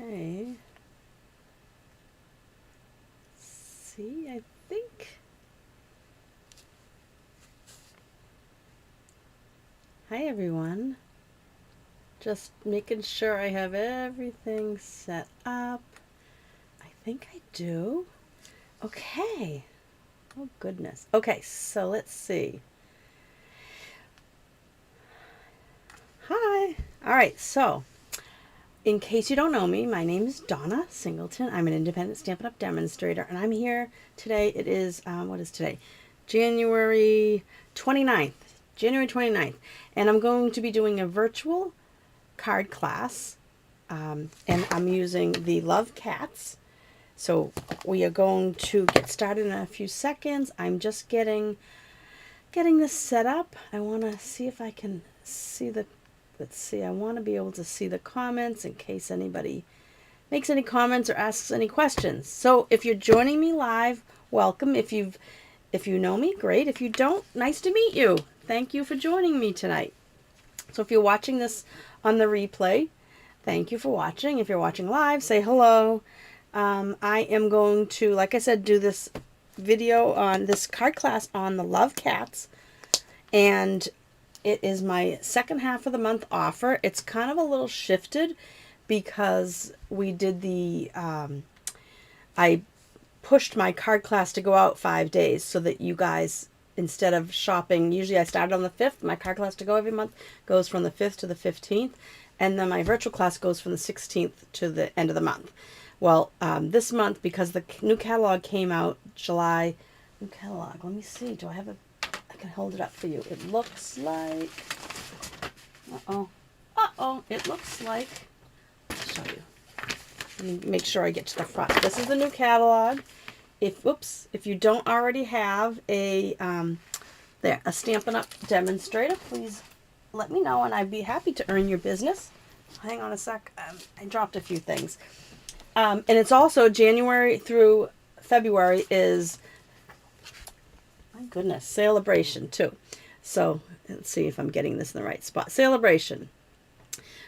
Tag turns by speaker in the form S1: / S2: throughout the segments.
S1: Okay. See, I think. Hi, everyone. Just making sure I have everything set up. I think I do. Okay. Oh, goodness. Okay, so let's see. Hi. All right, so in case you don't know me, my name is Donna Singleton. I'm an independent Stampin' Up! Demonstrator, and I'm here today. It is, what is today? January 29th. January 29th. And I'm going to be doing a virtual card class, and I'm using the Love Cats. So we are going to get started in a few seconds. I'm just getting this set up. I want to see if I can see the, let's see, I want to be able to see the comments in case anybody makes any comments or asks any questions. So if you're joining me live, welcome. If you know me, great. If you don't, nice to meet you. Thank you for joining me tonight. So if you're watching this on the replay, thank you for watching. If you're watching live, say hello. I am going to, like I said, do this video on this card class on the Love Cats. And it is my second half of the month offer. It's kind of a little shifted because we did the, I pushed my card class to go out 5 days so that you guys, instead of shopping, usually I started on the 5th, my card class to go every month goes from the 5th to the 15th, and then my virtual class goes from the 16th to the end of the month. Well, this month, because the new catalog came out July, new catalog, let me see, do I have a, I can hold it up for you. It looks like, it looks like, I'll show you. Let me make sure I get to the front. This is the new catalog. If you don't already have a Stampin' Up! Demonstrator, please let me know and I'd be happy to earn your business. Hang on a sec. I dropped a few things. And it's also January through February is, my goodness, Celebration too. So let's see if I'm getting this in the right spot. Celebration,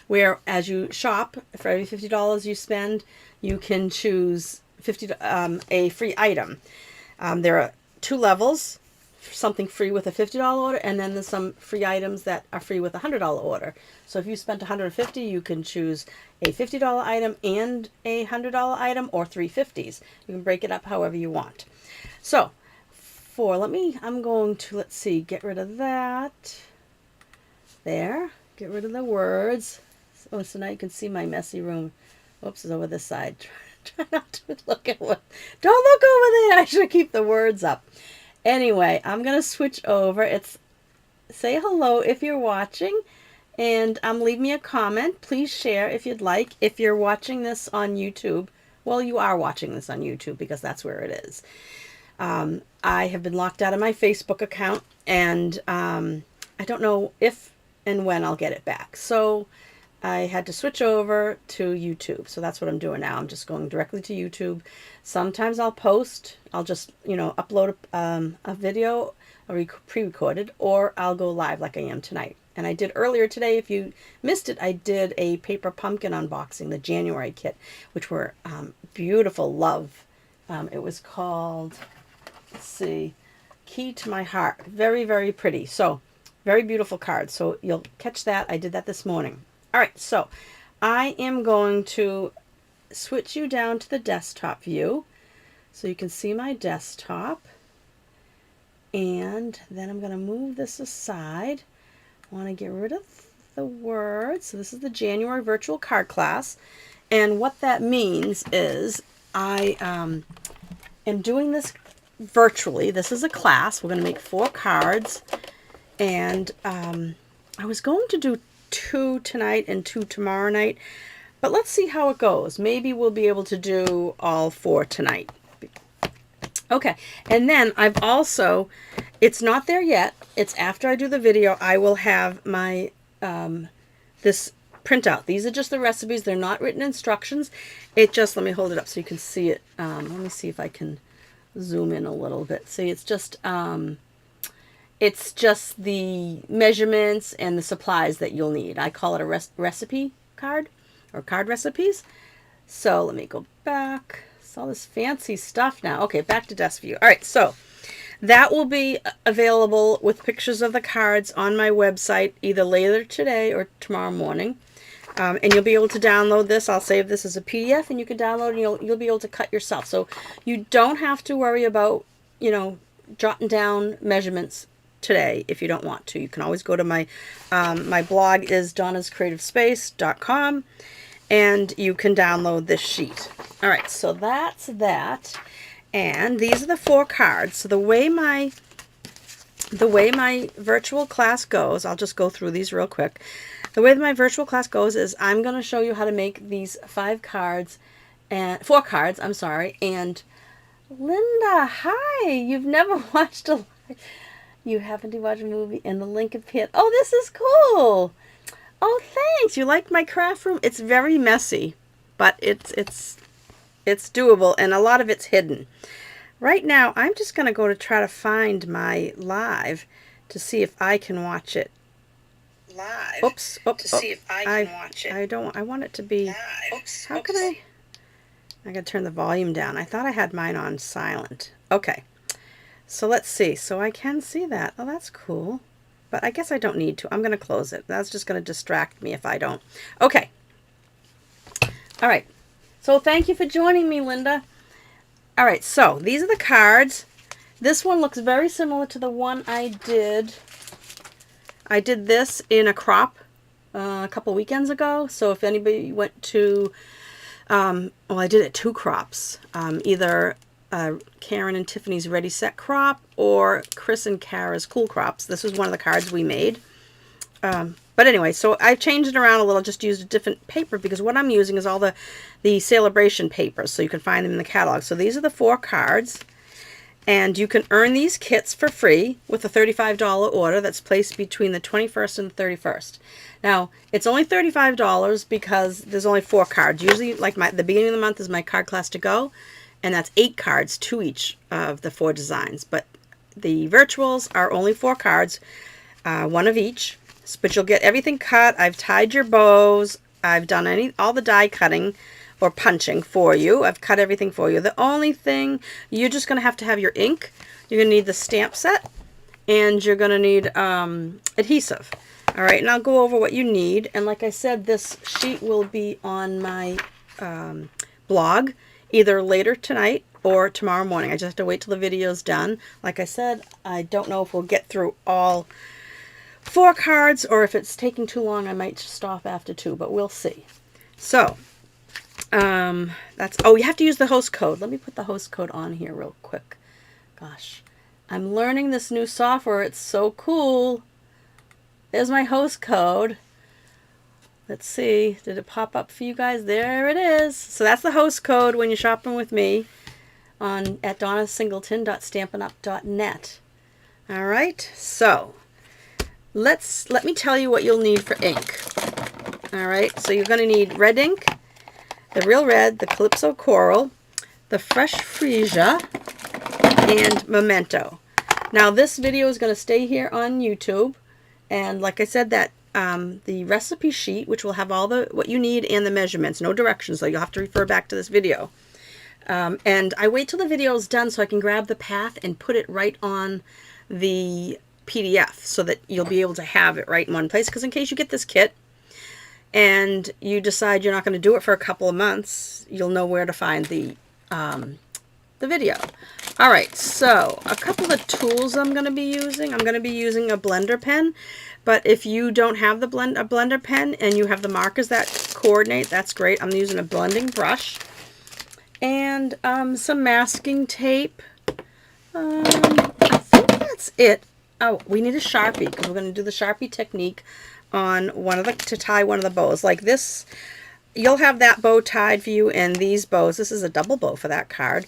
S1: where as you shop, for every $50 you spend, you can choose a free item. There are 2 levels, something free with a $50 order, and then there's some free items that are free with a $100 order. So if you spent $150, you can choose a $50 item and a $100 item, or 3 50s. You can break it up however you want. So I'm going to, let's see, get rid of that. There, get rid of the words. Oh, so now you can see my messy room. Oops, it's over this side. Try not to look at what. Don't look over there. I should keep the words up. Anyway, I'm going to switch over. It's say hello if you're watching, and leave me a comment. Please share if you'd like. If you're watching this on YouTube, well, you are watching this on YouTube because that's where it is. I have been locked out of my Facebook account, and I don't know if and when I'll get it back. So I had to switch over to YouTube. So that's what I'm doing now. I'm just going directly to YouTube. Sometimes I'll post. I'll just, upload a video, pre-recorded, or I'll go live like I am tonight. And I did earlier today, if you missed it, I did a paper pumpkin unboxing, the January kit, which were beautiful. Love. It was called, let's see, Key to My Heart. Very, very pretty. So, very beautiful card. So you'll catch that. I did that this morning. All right, so I am going to switch you down to the desktop view so you can see my desktop. And then I'm going to move this aside. I want to get rid of the words. So this is the January virtual card class. And what that means is I am doing this virtually. This is a class. We're going to make 4 cards. And I was going to do 2 tonight and 2 tomorrow night, but let's see how it goes. Maybe we'll be able to do all 4 tonight. Okay, and then I've also, it's not there yet, it's after I do the video, I will have my, this printout. These are just the recipes, they're not written instructions. It just, let me hold it up so you can see it. Let me see if I can zoom in a little bit. See, it's just the measurements and the supplies that you'll need. I call it a recipe card, or card recipes. So let me go back. It's all this fancy stuff now. Okay, back to desk view. All right, so that will be available with pictures of the cards on my website either later today or tomorrow morning. And you'll be able to download this. I'll save this as a PDF, and you can download it, and you'll be able to cut yourself. So you don't have to worry about, jotting down measurements today if you don't want to. You can always go to my my blog is donnascreativespace.com, and you can download this sheet. All right, so that's that. And these are the 4 cards. So the way my virtual class goes, I'll just go through these real quick. The way that my virtual class goes is I'm going to show you how to make these 4 cards, I'm sorry. And Linda, hi, you've never watched a you happen to watch a movie and the link appeared. Oh, this is cool. Oh, thanks. You like my craft room? It's very messy, but it's doable, and a lot of it's hidden. Right now, I'm just going to go to try to find my live to see if I can watch it. Oops. See if I can watch it. I want it to be... Oops. How can I gotta turn the volume down. I thought I had mine on silent. Okay. So let's see. So I can see that. Oh, that's cool. But I guess I don't need to. I'm going to close it. That's just going to distract me if I don't. Okay. All right. So thank you for joining me, Linda. All right. So these are the cards. This one looks very similar to the one I did. I did this in a crop a couple weekends ago. So if anybody went to, well, I did it 2 crops. Either Karen and Tiffany's Ready Set crop or Chris and Kara's Cool Crops. This was one of the cards we made. But anyway, so I changed it around a little, just used a different paper because what I'm using is all the Celebration papers, so you can find them in the catalog. So these are the 4 cards, and you can earn these kits for free with a $35 order that's placed between the 21st and the 31st. Now, it's only $35 because there's only 4 cards. Usually, like the beginning of the month is my card class to go, and that's 8 cards, 2 each of the 4 designs. But the virtuals are only 4 cards, 1 of each. But you'll get everything cut. I've tied your bows. I've done all the die cutting or punching for you. I've cut everything for you. The only thing, you're just going to have your ink. You're going to need the stamp set, and you're going to need adhesive. All right, and I'll go over what you need. And like I said, this sheet will be on my blog either later tonight or tomorrow morning. I just have to wait till the video's done. Like I said, I don't know if we'll get through all 4 cards, or if it's taking too long, I might stop after 2, but we'll see. So, you have to use the host code. Let me put the host code on here real quick. Gosh, I'm learning this new software. It's so cool. There's my host code. Let's see. Did it pop up for you guys? There it is. So that's the host code when you're shopping with me at donnasingleton.stampinup.net. All right. So let me tell you what you'll need for ink. All right. So you're going to need red ink, the Real Red, the Calypso Coral, the Fresh Freesia, and Memento. Now this video is going to stay here on YouTube, and like I said, that the recipe sheet, which will have all what you need and the measurements, no directions, so you'll have to refer back to this video. And I wait till the video is done so I can grab the path and put it right on the PDF so that you'll be able to have it right in one place, because in case you get this kit and you decide you're not going to do it for a couple of months, you'll know where to find the video. All right, so a couple of tools I'm going to be using. I'm going to be using a blender pen, but if you don't have a blender pen and you have the markers that coordinate, that's great. I'm using a blending brush and some masking tape. I think that's it. Oh, we need a Sharpie because we're going to do the Sharpie technique on to tie one of the bows. Like this, you'll have that bow tied for you, and these bows. This is a double bow for that card,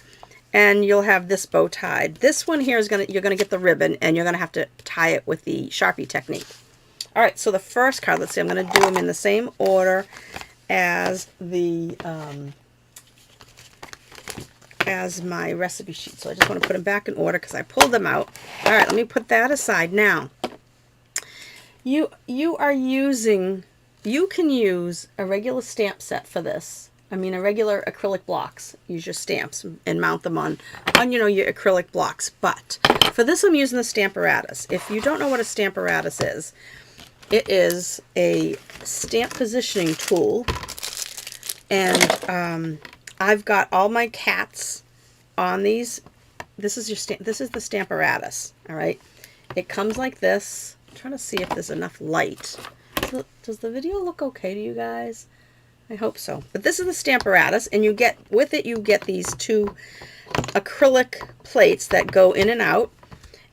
S1: and you'll have this bow tied. This one here is you're gonna get the ribbon, and you're gonna have to tie it with the Sharpie technique. All right, so the first card. Let's see. I'm gonna do them in the same order as as my recipe sheet. So I just want to put them back in order because I pulled them out. All right, let me put that aside. Now, you can use a regular stamp set for this, I mean, a regular acrylic blocks. Use your stamps and mount them on you know, your acrylic blocks. But for this, I'm using the Stamparatus. If you don't know what a Stamparatus is, it is a stamp positioning tool. And I've got all my cats on these. This is your this is the Stamparatus. All right. It comes like this. I'm trying to see if there's enough light. Does the video look okay to you guys? I hope so. But this is the Stamparatus, and you get, with it, you get these two acrylic plates that go in and out,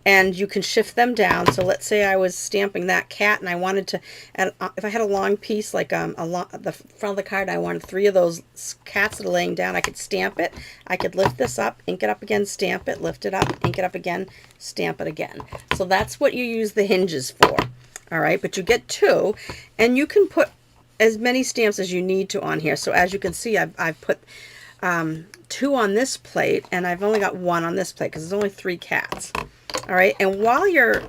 S1: and you can shift them down. So let's say I was stamping that cat, and I wanted to, if I had a long piece, like the front of the card, I wanted 3 of those cats that are laying down, I could stamp it. I could lift this up, ink it up again, stamp it, lift it up, ink it up again, stamp it again. So that's what you use the hinges for. All right, but you get 2, and you can put as many stamps as you need to on here. So as you can see, I've put 2 on this plate, and I've only got 1 on this plate because there's only 3 cats. All right, and while you're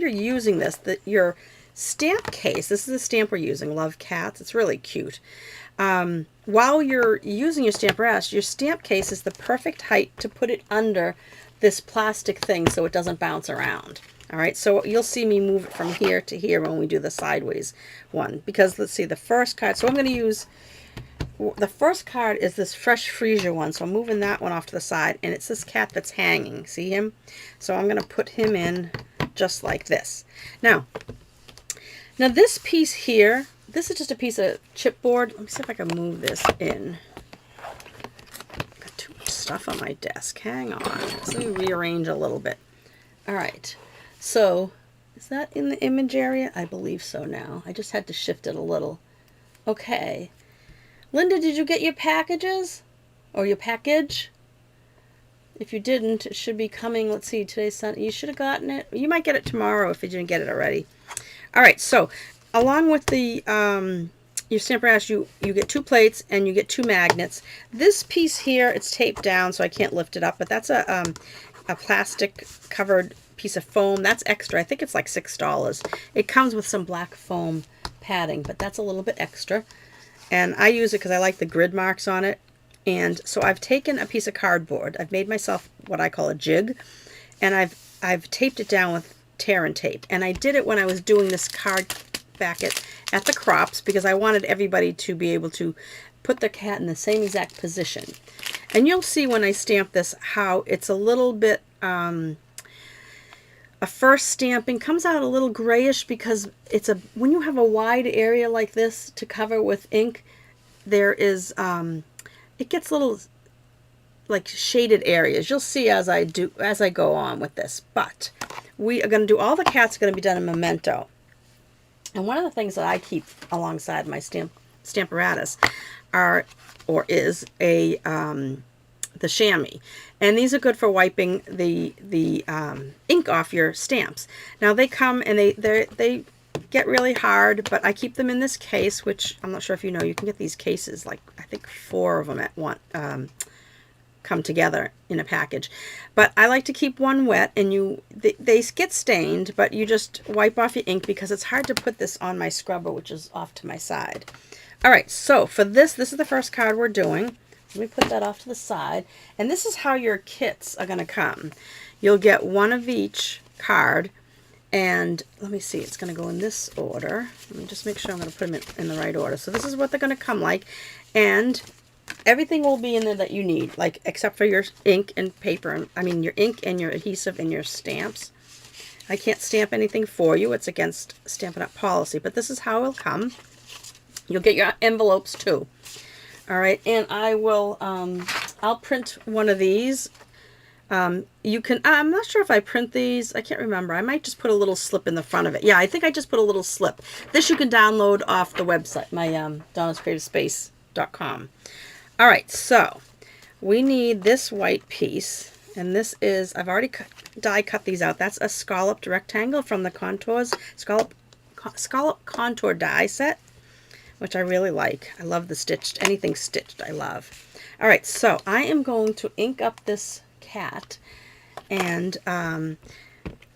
S1: using this, your stamp case, this is the stamp we're using, Love Cats. It's really cute. While you're using your Stamparatus, your stamp case is the perfect height to put it under this plastic thing so it doesn't bounce around. All right, so you'll see me move it from here to here when we do the sideways one. Because let's see, the first card, so I'm going to use, the first card is this Fresh Freesia one. So I'm moving that one off to the side, and it's this cat that's hanging. See him? So I'm going to put him in just like this. Now this piece here, this is just a piece of chipboard. Let me see if I can move this in. Got too much stuff on my desk. Hang on. Let me rearrange a little bit. All right. So, is that in the image area? I believe so now. I just had to shift it a little. Okay. Linda, did you get your packages? Or your package? If you didn't, it should be coming. Let's see, today's Sunday. You should have gotten it. You might get it tomorrow if you didn't get it already. All right, so along with the your Stamparatus, you get 2 plates and you get 2 magnets. This piece here, it's taped down, so I can't lift it up, but that's a plastic covered piece of foam. That's extra. I think it's like $6. It comes with some black foam padding, but that's a little bit extra. And I use it because I like the grid marks on it. And so I've taken a piece of cardboard. I've made myself what I call a jig, and I've taped it down with tear and tape. And I did it when I was doing this card back at the crops because I wanted everybody to be able to put their cat in the same exact position. And you'll see when I stamp this how it's a little bit a first stamping comes out a little grayish because it's when you have a wide area like this to cover with ink, there is it gets little like shaded areas. You'll see as I go on with this. But we are going to do, all the cats are going to be done in Memento. And one of the things that I keep alongside my Stamparatus is the chamois. And these are good for wiping the ink off your stamps. Now they come and they get really hard, but I keep them in this case, which I'm not sure if you know, you can get these cases, like I think 4 of them at one come together in a package. But I like to keep one wet, and they get stained, but you just wipe off your ink because it's hard to put this on my scrubber, which is off to my side. All right, so for this is the first card we're doing. Let me put that off to the side. And this is how your kits are going to come. You'll get 1 of each card. And let me see, it's going to go in this order. Let me just make sure I'm going to put them in the right order. So this is what they're going to come like. And everything will be in there that you need, like except for your ink and paper. I mean your ink and your adhesive and your stamps. I can't stamp anything for you. It's against Stampin' Up! Policy. But this is how it'll come. You'll get your envelopes too. All right, and I will, I'll print one of these. You can, I'm not sure if I print these. I can't remember. I might just put a little slip in the front of it. Yeah, I think I just put a little slip. This you can download off the website, my DonnasCreativeSpace.com. All right, so we need this white piece, and this is, I've already die cut these out. That's a scalloped rectangle from the Contours, scallop contour die set, which I really like. I love the stitched, anything stitched I love. All right, so I am going to ink up this cat, and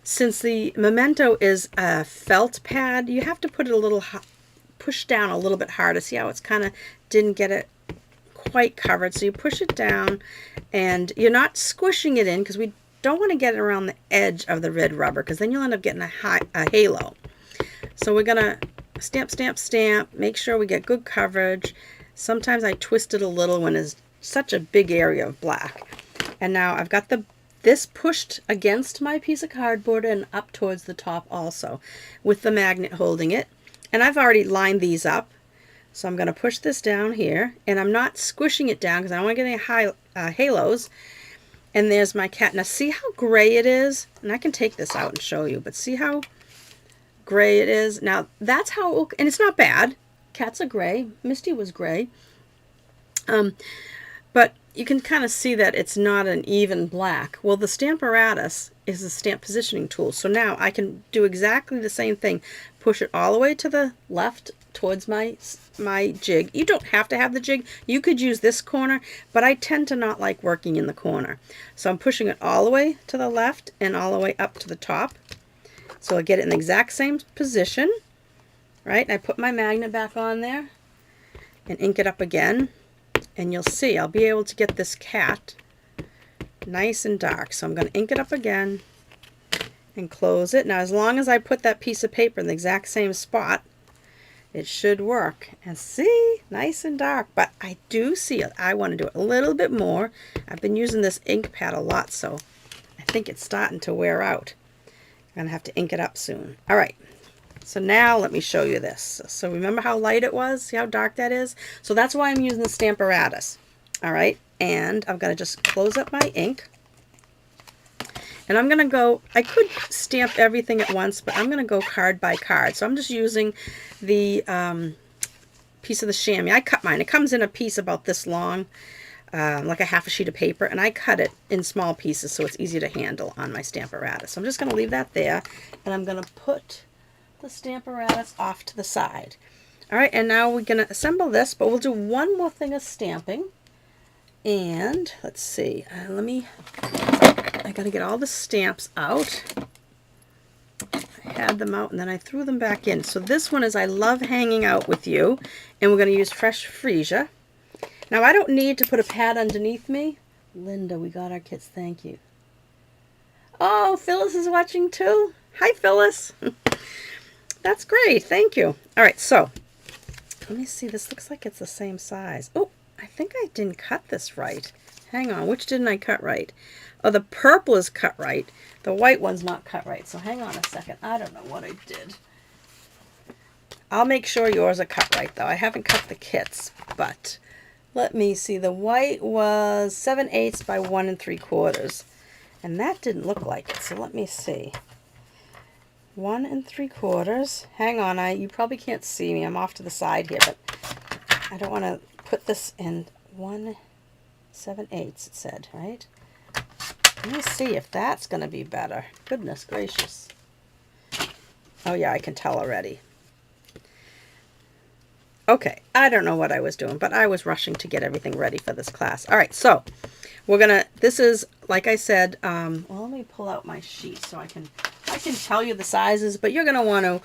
S1: since the Memento is a felt pad, you have to put it a little, push down a little bit harder. See how it's kind of didn't get it quite covered, so you push it down, and you're not squishing it in because we don't want to get it around the edge of the red rubber, because then you'll end up getting a halo. So we're gonna stamp, stamp, stamp, make sure we get good coverage. Sometimes I twist it a little when it's such a big area of black. And now I've got this pushed against my piece of cardboard and up towards the top also, with the magnet holding it. And I've already lined these up. So I'm going to push this down here, and I'm not squishing it down because I don't want to get any halos. And there's my cat. Now see how gray it is? And I can take this out and show you, but see how gray it is? Now that's how, and it's not bad. Cats are gray. Misty was gray. But you can kind of see that it's not an even black. Well, the Stamparatus is a stamp positioning tool. So now I can do exactly the same thing. Push it all the way to the left towards my jig. You don't have to have the jig. You could use this corner, but I tend to not like working in the corner. So I'm pushing it all the way to the left and all the way up to the top. So I'll get it in the exact same position, right? And I put my magnet back on there and ink it up again. And you'll see I'll be able to get this cat nice and dark. So I'm going to ink it up again and close it. Now as long as I put that piece of paper in the exact same spot, it should work. And see, nice and dark. But I do see it. I want to do it a little bit more. I've been using this ink pad a lot, so I think it's starting to wear out. I'm going to have to ink it up soon. All right. So now let me show you this. So remember how light it was? See how dark that is? So that's why I'm using the Stamparatus. All right. And I'm going to just close up my ink. And I'm going to go, I could stamp everything at once, but I'm going to go card by card. So I'm just using the piece of the chamois. I cut mine. It comes in a piece about this long, like a half a sheet of paper, and I cut it in small pieces so it's easy to handle on my Stamparatus. So I'm just going to leave that there, and I'm going to put the Stamparatus off to the side. All right, and now we're going to assemble this, but we'll do one more thing of stamping. And let's see, I got to get all the stamps out. I had them out and then I threw them back in. So this one is I Love Hanging Out With You, and we're going to use Fresh Freesia. Now I don't need to put a pad underneath me. Linda, we got our kits, thank you. Oh, Phyllis is watching too. Hi, Phyllis. That's great, thank you. All right, so let me see, this looks like it's the same size. Oh, I think I didn't cut this right. Hang on, which didn't I cut right? Oh, the purple is cut right. The white one's not cut right. So hang on a second. I don't know what I did. I'll make sure yours are cut right, though. I haven't cut the kits, but let me see. The white was 7/8 by 1 3/4. And that didn't look like it. So let me see. 1 3/4. Hang on. You probably can't see me. I'm off to the side here, but I don't want to put this in 1 7/8, it said, right? Let me see if that's going to be better. Goodness gracious. Oh yeah, I can tell already. Okay, I don't know what I was doing, but I was rushing to get everything ready for this class. All right, so we're gonna, this is, like I said, well, let me pull out my sheet so I can tell you the sizes, but you're gonna want to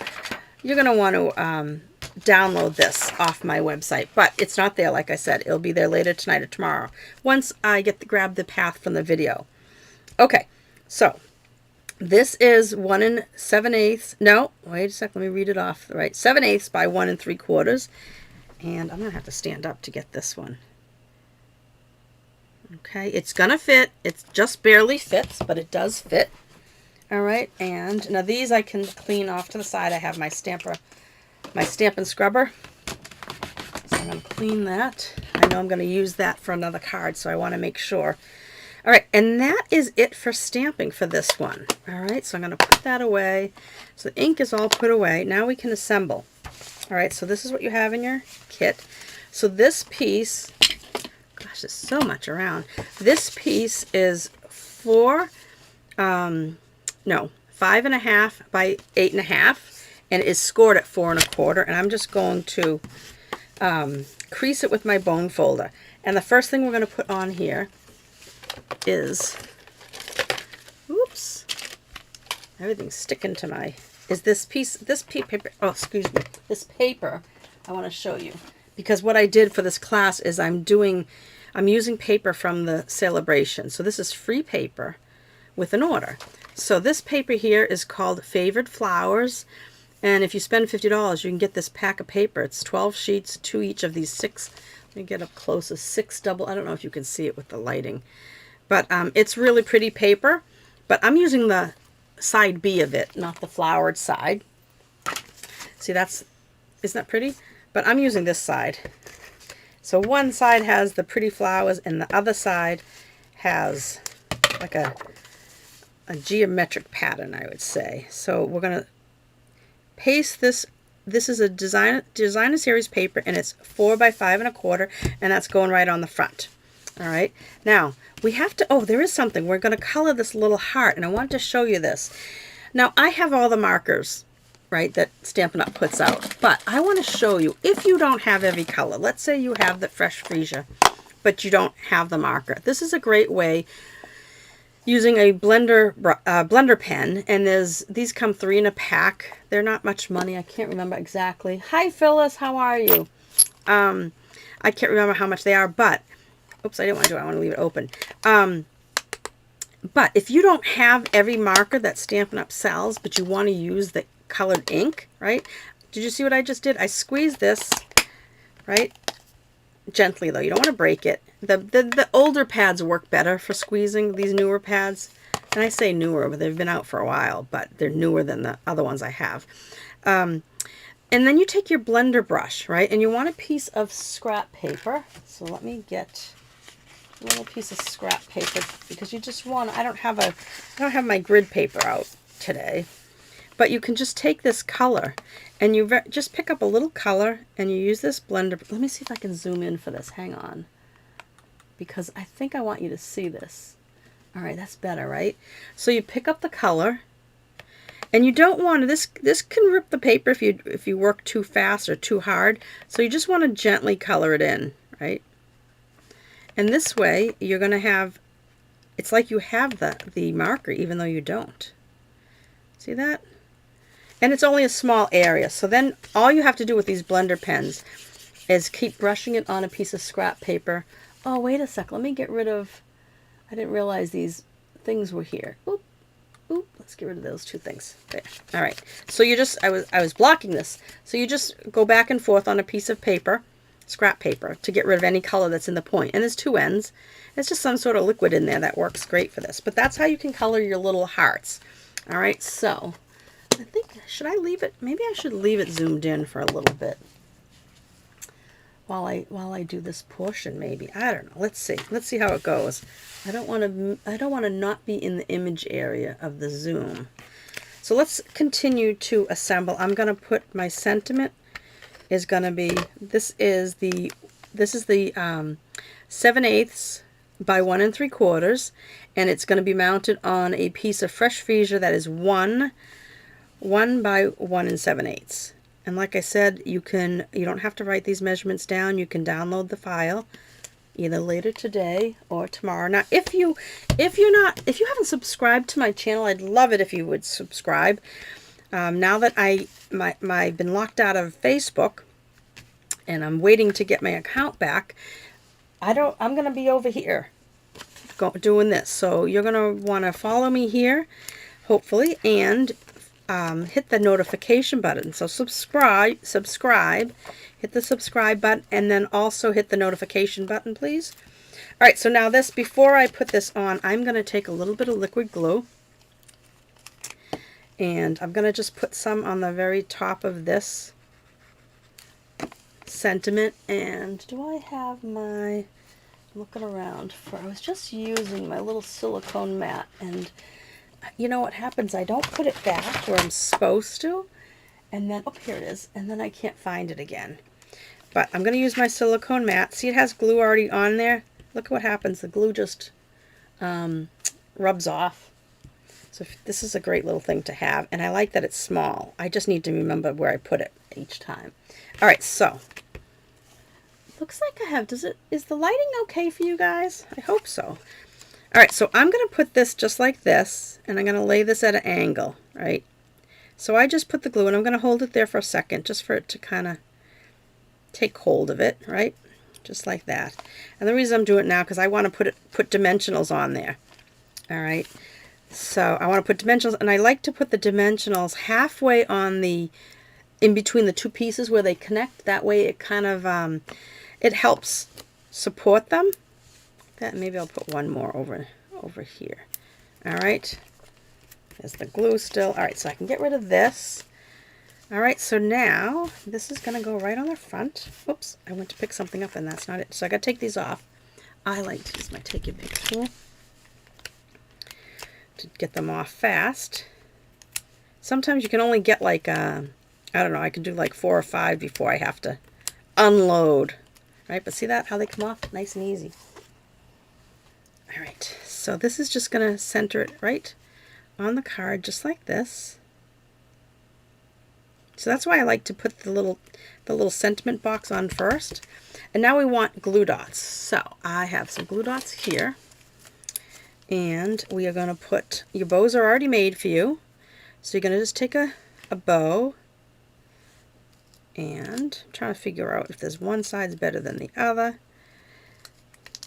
S1: download this off my website, but it's not there. Like I said, it'll be there later tonight or tomorrow once I grab the path from the video. Okay, so this is 1 7/8. No, wait a second. Let me read it off. Right, 7/8 by 1 3/4, and I'm gonna have to stand up to get this one. Okay, it's gonna fit. It just barely fits, but it does fit. All right, and now these I can clean off to the side. I have my Stampin' Scrubber, so I'm gonna clean that. I know I'm gonna use that for another card, so I want to make sure. All right, and that is it for stamping for this one. All right, so I'm going to put that away. So the ink is all put away. Now we can assemble. All right, so this is what you have in your kit. So this piece, gosh, there's so much around. This piece is 5.5 by 8.5, and is scored at 4 1/4. And I'm just going to crease it with my bone folder. And the first thing we're going to put on here is, oops, everything's sticking to is this paper, oh, excuse me, this paper I want to show you. because what I did for this class is I'm using paper from the Celebration. So this is free paper with an order. So this paper here is called Favored Flowers, and if you spend $50, you can get this pack of paper. It's 12 sheets, 2 each of these 6. Let me get up close. 6 double. I don't know if you can see it with the lighting, but it's really pretty paper. But I'm using the side B of it, not the flowered side. See, isn't that pretty? But I'm using this side. So one side has the pretty flowers, and the other side has like a geometric pattern, I would say. So we're going to paste this. This is a designer series paper, and it's 4 by 5 1/4, and that's going right on the front. All right. Now we have to. Oh, there is something. We're going to color this little heart, and I want to show you this. Now I have all the markers, right, that Stampin' Up! Puts out, but I want to show you if you don't have every color. Let's say you have the fresh freesia, but you don't have the marker. This is a great way, using a blender pen, and these come 3 in a pack. They're not much money. I can't remember exactly. Hi Phyllis, how are you? I can't remember how much they are, but oops, I didn't want to do it. I want to leave it open. But if you don't have every marker that Stampin' Up! Sells, but you want to use the colored ink, right? Did you see what I just did? I squeezed this, right? Gently though, you don't want to break it. The older pads work better for squeezing, these newer pads. And I say newer, but they've been out for a while, but they're newer than the other ones I have. And then you take your blender brush, right? And you want a piece of scrap paper. So let me get a little piece of scrap paper, because you just want, I don't have my grid paper out today. But you can just take this color, and you just pick up a little color, and you use this blender. Let me see if I can zoom in for this. Hang on. Because I think I want you to see this. All right, that's better, right? So you pick up the color, and you don't want to, this can rip the paper if you work too fast or too hard. So you just want to gently color it in, right? And this way, you're going to have, it's like you have the marker, even though you don't. See that? And it's only a small area. So then all you have to do with these blender pens is keep brushing it on a piece of scrap paper. Oh, wait a sec. Let me get rid of, I didn't realize these things were here. Oop, oop. Let's get rid of those 2 things. There. All right. So you just, I was blocking this. So you just go back and forth on a piece of paper, scrap paper, to get rid of any color that's in the point. And there's 2 ends. It's just some sort of liquid in there that works great for this. But that's how you can color your little hearts. All right. So I think, should I leave it? Maybe I should leave it zoomed in for a little bit while I do this portion. Maybe, I don't know. Let's see how it goes. I don't want to not be in the image area of the zoom. So let's continue to assemble. I'm going to put my sentiment is going to be, this is the 7/8 by 1 3/4, and it's going to be mounted on a piece of fresh freesia that is 1 by 1 7/8. And like I said, you don't have to write these measurements down. You can download the file either later today or tomorrow. Now, if you haven't subscribed to my channel, I'd love it if you would subscribe. Now that I've been locked out of Facebook and I'm waiting to get my account back, I'm going to be over here doing this. So you're going to want to follow me here, hopefully, and hit the notification button. So subscribe, hit the subscribe button, and then also hit the notification button, please. All right, so now before I put this on, I'm going to take a little bit of liquid glue, and I'm going to just put some on the very top of this sentiment. And do I have my, looking around for, I was just using my little silicone mat, and you know what happens? I don't put it back where I'm supposed to, and then, oh, here it is, and then I can't find it again. But I'm going to use my silicone mat. See, it has glue already on there. Look at what happens. The glue just rubs off. So this is a great little thing to have, and I like that it's small. I just need to remember where I put it each time. All right, so looks like I have, is the lighting okay for you guys? I hope so. All right, so I'm going to put this just like this, and I'm going to lay this at an angle, right? So I just put the glue, and I'm going to hold it there for a second, just for it to kind of take hold of it, right? Just like that. And the reason I'm doing it now, because I want to put dimensionals on there. All right. So I want to put dimensionals, and I like to put the dimensionals halfway on the, in between the two pieces where they connect. That way it kind of, it helps support them. That maybe I'll put one more over here. All right. There's the glue still. All right, so I can get rid of this. All right, so now this is going to go right on the front. Oops, I went to pick something up and that's not it. So I got to take these off. I like to use my take your pick tool to get them off fast. Sometimes you can only get like, I don't know, I can do like 4 or 5 before I have to unload. Right, but see that, how they come off? Nice and easy. All right, so this is just going to center it right on the card, just like this. So that's why I like to put the little sentiment box on first. And now we want glue dots. So I have some glue dots here. And we are going to put, your bows are already made for you. So you're going to just take a bow. And I'm trying to figure out if there's one side's better than the other.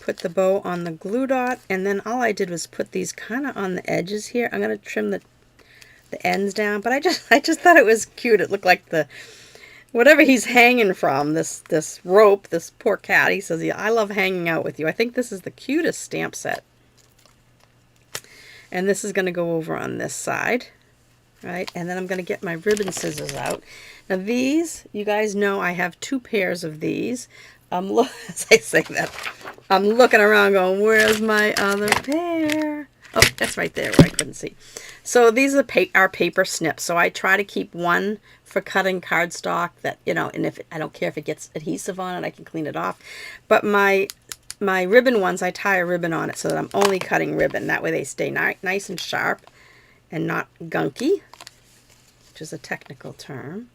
S1: Put the bow on the glue dot. And then all I did was put these kind of on the edges here. I'm going to trim the ends down, but I just thought it was cute. It looked like the whatever he's hanging from, this rope, this poor cat. He says, yeah, I love hanging out with you. I think this is the cutest stamp set. And this is going to go over on this side, right? And then I'm going to get my ribbon scissors out. Now these, you guys know I have 2 pairs of these. As I say that, I'm looking around going, where's my other pair? Oh, that's right there where I couldn't see. So these are our paper snips. So I try to keep one for cutting cardstock that, you know, and if I don't care if it gets adhesive on it, I can clean it off. But my ribbon ones, I tie a ribbon on it so that I'm only cutting ribbon. That way they stay nice and sharp and not gunky, which is a technical term.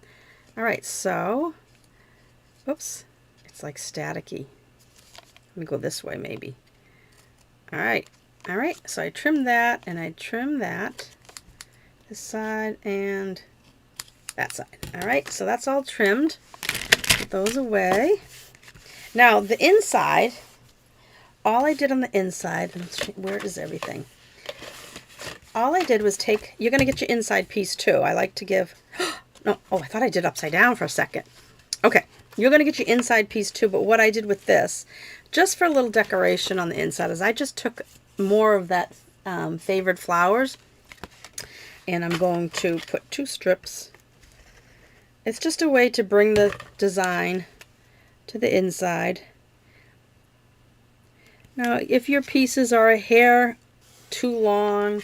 S1: All right, so, oops, it's like staticky. Let me go this way maybe. All right. All right, so I trimmed that, and I trimmed that, this side and that side. All right, so that's all trimmed. Put those away. Now, the inside, all I did on the inside, where is everything? All I did was take, you're going to get your inside piece too. I like to give, no, oh, I thought I did upside down for a second. Okay, you're going to get your inside piece too, but what I did with this, just for a little decoration on the inside, is I just took more of that favored flowers, and I'm going to put 2 strips. It's just a way to bring the design to the inside. Now if your pieces are a hair too long,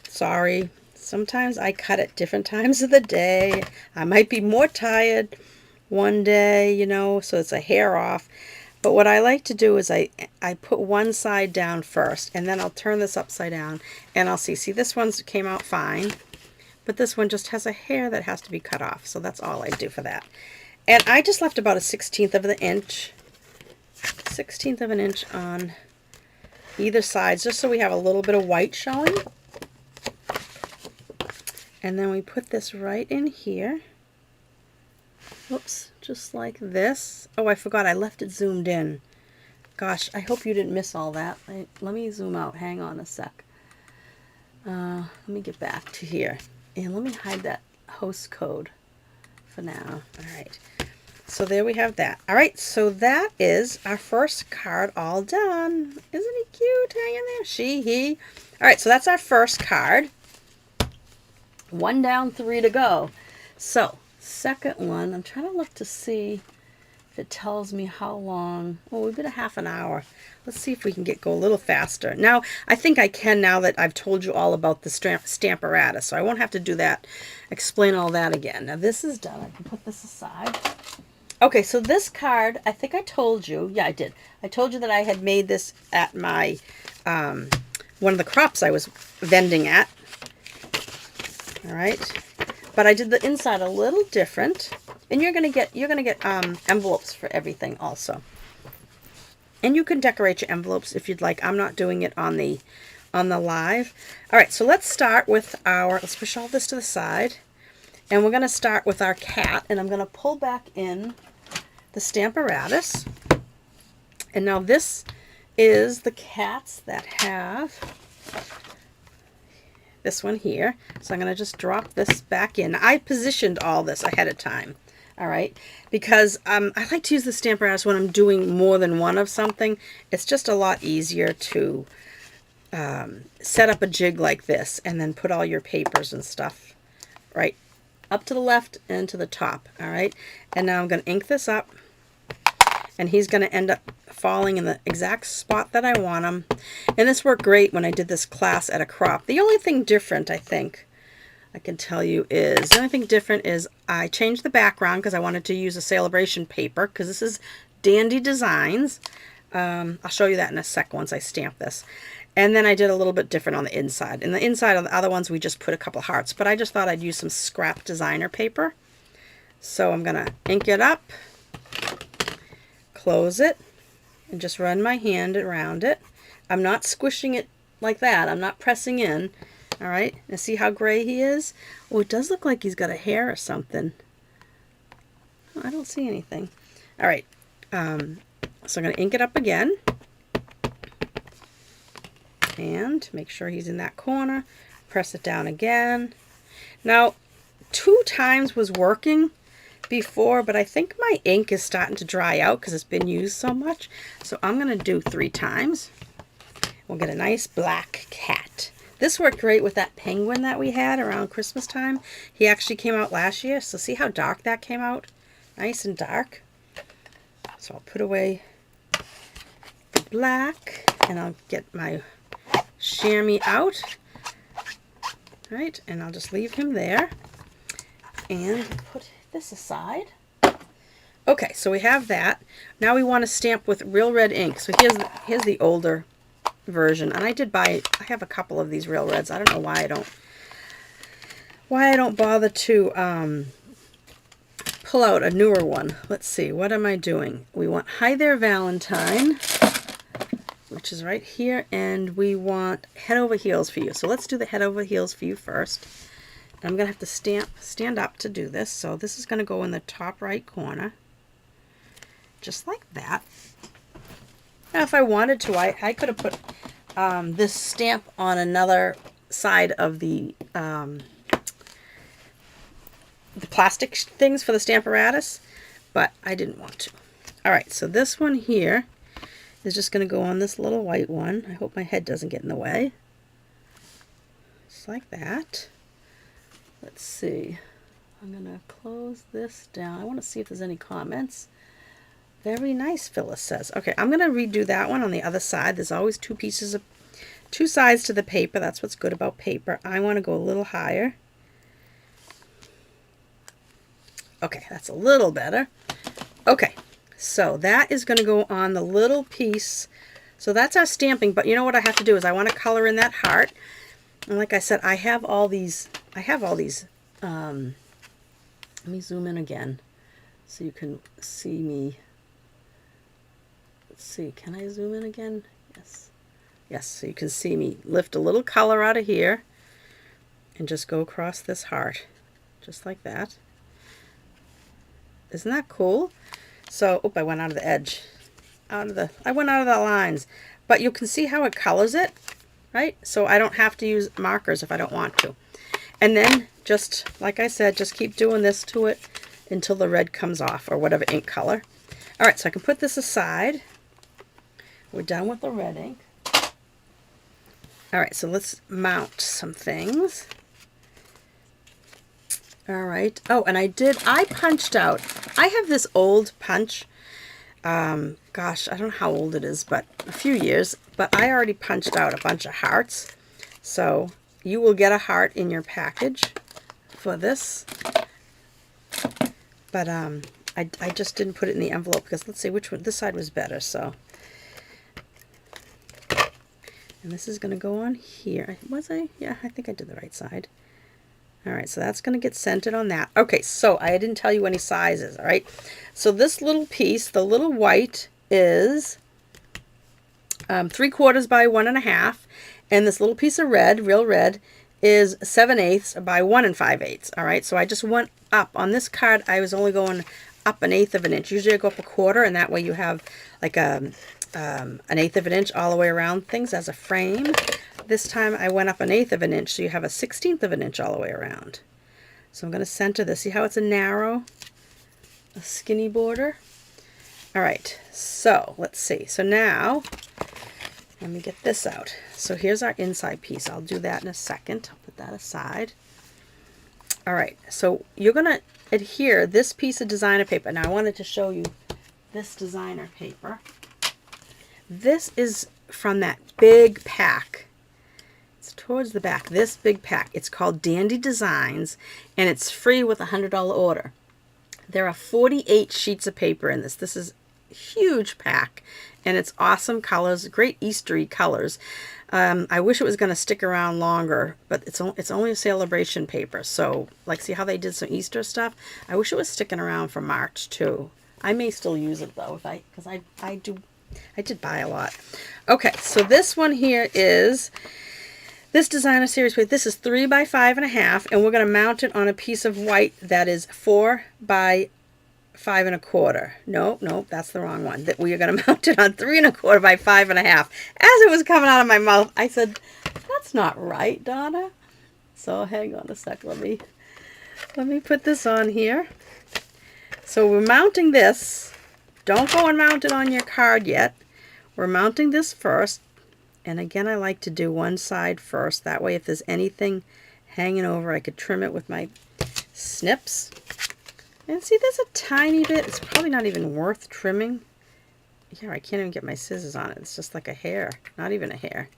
S1: sorry, sometimes I cut at different times of the day. I might be more tired one day, you know, so it's a hair off. But what I like to do is I put one side down first, and then I'll turn this upside down, and I'll see this one came out fine, but this one just has a hair that has to be cut off. So that's all I do for that. And I just left about a 1/16 of an inch, 1/16 of an inch on either side, just so we have a little bit of white showing. And then we put this right in here. Whoops, just like this. Oh, I forgot, I left it zoomed in. Gosh, I hope you didn't miss all that. Let me zoom out. Hang on a sec. Let me get back to here. And let me hide that host code for now. All right. So there we have that. All right, so that is our first card all done. Isn't he cute hanging there? She, he. All right, so that's our first card. 1 down, 3 to go. So, second one, I'm trying to look to see if it tells me how long. Oh, we've been a half an hour. Let's see if we can go a little faster. Now, I think I can now that I've told you all about the Stamparatus, so I won't have to do that, explain all that again. Now, this is done. I can put this aside. Okay, so this card, I think I told you. Yeah, I did. I told you that I had made this at my, one of the crops I was vending at. All right. But I did the inside a little different, and you're gonna get envelopes for everything also. And you can decorate your envelopes if you'd like. I'm not doing it on the live. All right, so let's start with let's push all this to the side, and we're gonna start with our cat. And I'm gonna pull back in the Stamparatus. And now this is the cats that have this one here. So I'm going to just drop this back in. I positioned all this ahead of time. All right, because I like to use the Stamparatus when I'm doing more than one of something. It's just a lot easier to set up a jig like this and then put all your papers and stuff right up to the left and to the top. All right, and now I'm going to ink this up, and he's going to end up falling in the exact spot that I want him. And this worked great when I did this class at a crop. The only thing different, I think, I can tell you is, the only thing different is I changed the background because I wanted to use a celebration paper, because this is Dandy Designs. I'll show you that in a sec once I stamp this. And then I did a little bit different on the inside. In the inside of the other ones, we just put a couple hearts, but I just thought I'd use some scrap designer paper. So I'm going to ink it up, close it, and just run my hand around it. I'm not squishing it like that. I'm not pressing in. All right, and see how gray he is? Oh, it does look like he's got a hair or something. Oh, I don't see anything. All right, so I'm going to ink it up again. And make sure he's in that corner. Press it down again. Now, 2 times was working before, but I think my ink is starting to dry out because it's been used so much. So I'm going to do 3 times. We'll get a nice black cat. This worked great with that penguin that we had around Christmas time. He actually came out last year, so see how dark that came out? Nice and dark. So I'll put away the black, and I'll get my chamois out. All right, and I'll just leave him there. And put this aside. Okay, so we have that. Now we want to stamp with Real Red ink. So here's the older version, and I have a couple of these Real Reds. I don't know why I don't bother to pull out a newer one. Let's see, what am I doing? We want Hi There Valentine, which is right here, and we want Head Over Heels for You. So let's do the Head Over Heels for You first. And I'm gonna have to stand up to do this. So this is gonna go in the top right corner, just like that. Now, if I wanted to, I could have put this stamp on another side of the plastic things for the Stamparatus, but I didn't want to. All right, so this one here is just going to go on this little white one. I hope my head doesn't get in the way. Just like that. Let's see. I'm going to close this down. I want to see if there's any comments. Very nice, Phyllis says. Okay, I'm going to redo that one on the other side. There's always 2 sides to the paper. That's what's good about paper. I want to go a little higher. Okay, that's a little better. Okay, so that is going to go on the little piece. So that's our stamping, but you know what I have to do is I want to color in that heart. And like I said, I have all these, let me zoom in again so you can see me. Let's see, can I zoom in again? Yes. Yes, so you can see me lift a little color out of here and just go across this heart, just like that. Isn't that cool? So, I went out of the edge. I went out of the lines. But you can see how it colors it, right? So I don't have to use markers if I don't want to. And then, just like I said, just keep doing this to it until the red comes off, or whatever ink color. All right, so I can put this aside. We're done with the red ink. All right, so let's mount some things. All right. Oh, and I punched out. I have this old punch. Gosh, I don't know how old it is, but a few years. But I already punched out a bunch of hearts. So you will get a heart in your package for this. But I just didn't put it in the envelope because let's see which one. This side was better, so. And this is going to go on here. Was I? Yeah, I think I did the right side. All right, so that's going to get centered on that. Okay, so I didn't tell you any sizes, all right? So this little piece, the little white, is 3/4 by 1.5, and this little piece of red, real red, is 7/8 by 1 5/8. All right, so I just went up. On this card, I was only going up 1/8 of an inch. Usually I go up 1/4, and that way you have like an 1/8 of an inch all the way around things as a frame. This time I went up 1/8 of an inch, so you have a 1/16 of an inch all the way around. So I'm going to center this. See how it's a skinny border? All right, so let's see. So now, let me get this out. So here's our inside piece. I'll do that in a second. I'll put that aside. All right, so you're going to adhere this piece of designer paper. Now I wanted to show you this designer paper. This is from that big pack. It's towards the back, this big pack. It's called Dandy Designs, and it's free with a $100 order. There are 48 sheets of paper in this. This is a huge pack, and it's awesome colors, great Eastery colors. I wish it was going to stick around longer, but it's only a celebration paper. So, like, see how they did some Easter stuff? I wish it was sticking around for March too. I may still use it though, because I did buy a lot. Okay, so this one here is this designer series paper. This is 3 by 5.5, and we're going to mount it on a piece of white that is 4 by 5 1/4. No, that's the wrong one. That we are going to mount it on 3 1/4 by 5 1/2. As it was coming out of my mouth, I said, "That's not right, Donna." So hang on a sec. Let me put this on here. So we're mounting this. Don't go and mount it on your card yet. We're mounting this first. And again, I like to do one side first. That way, if there's anything hanging over, I could trim it with my snips. And see, there's a tiny bit. It's probably not even worth trimming. Here, I can't even get my scissors on it. It's just like a hair. Not even a hair.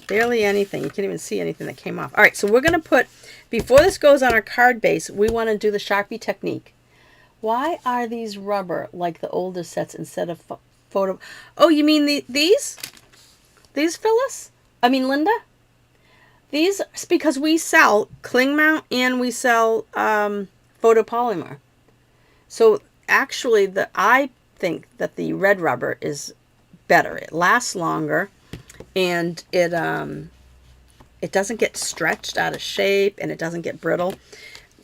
S1: Barely anything. You can't even see anything that came off. All right, so we're going to put, before this goes on our card base, we want to do the Sharpie technique. Why are these rubber like the older sets instead of photo? Oh, you mean these? These, Phyllis? I mean, Linda? These, it's because we sell cling mount and we sell photopolymer. So actually, I think that the red rubber is better. It lasts longer, and it doesn't get stretched out of shape, and it doesn't get brittle.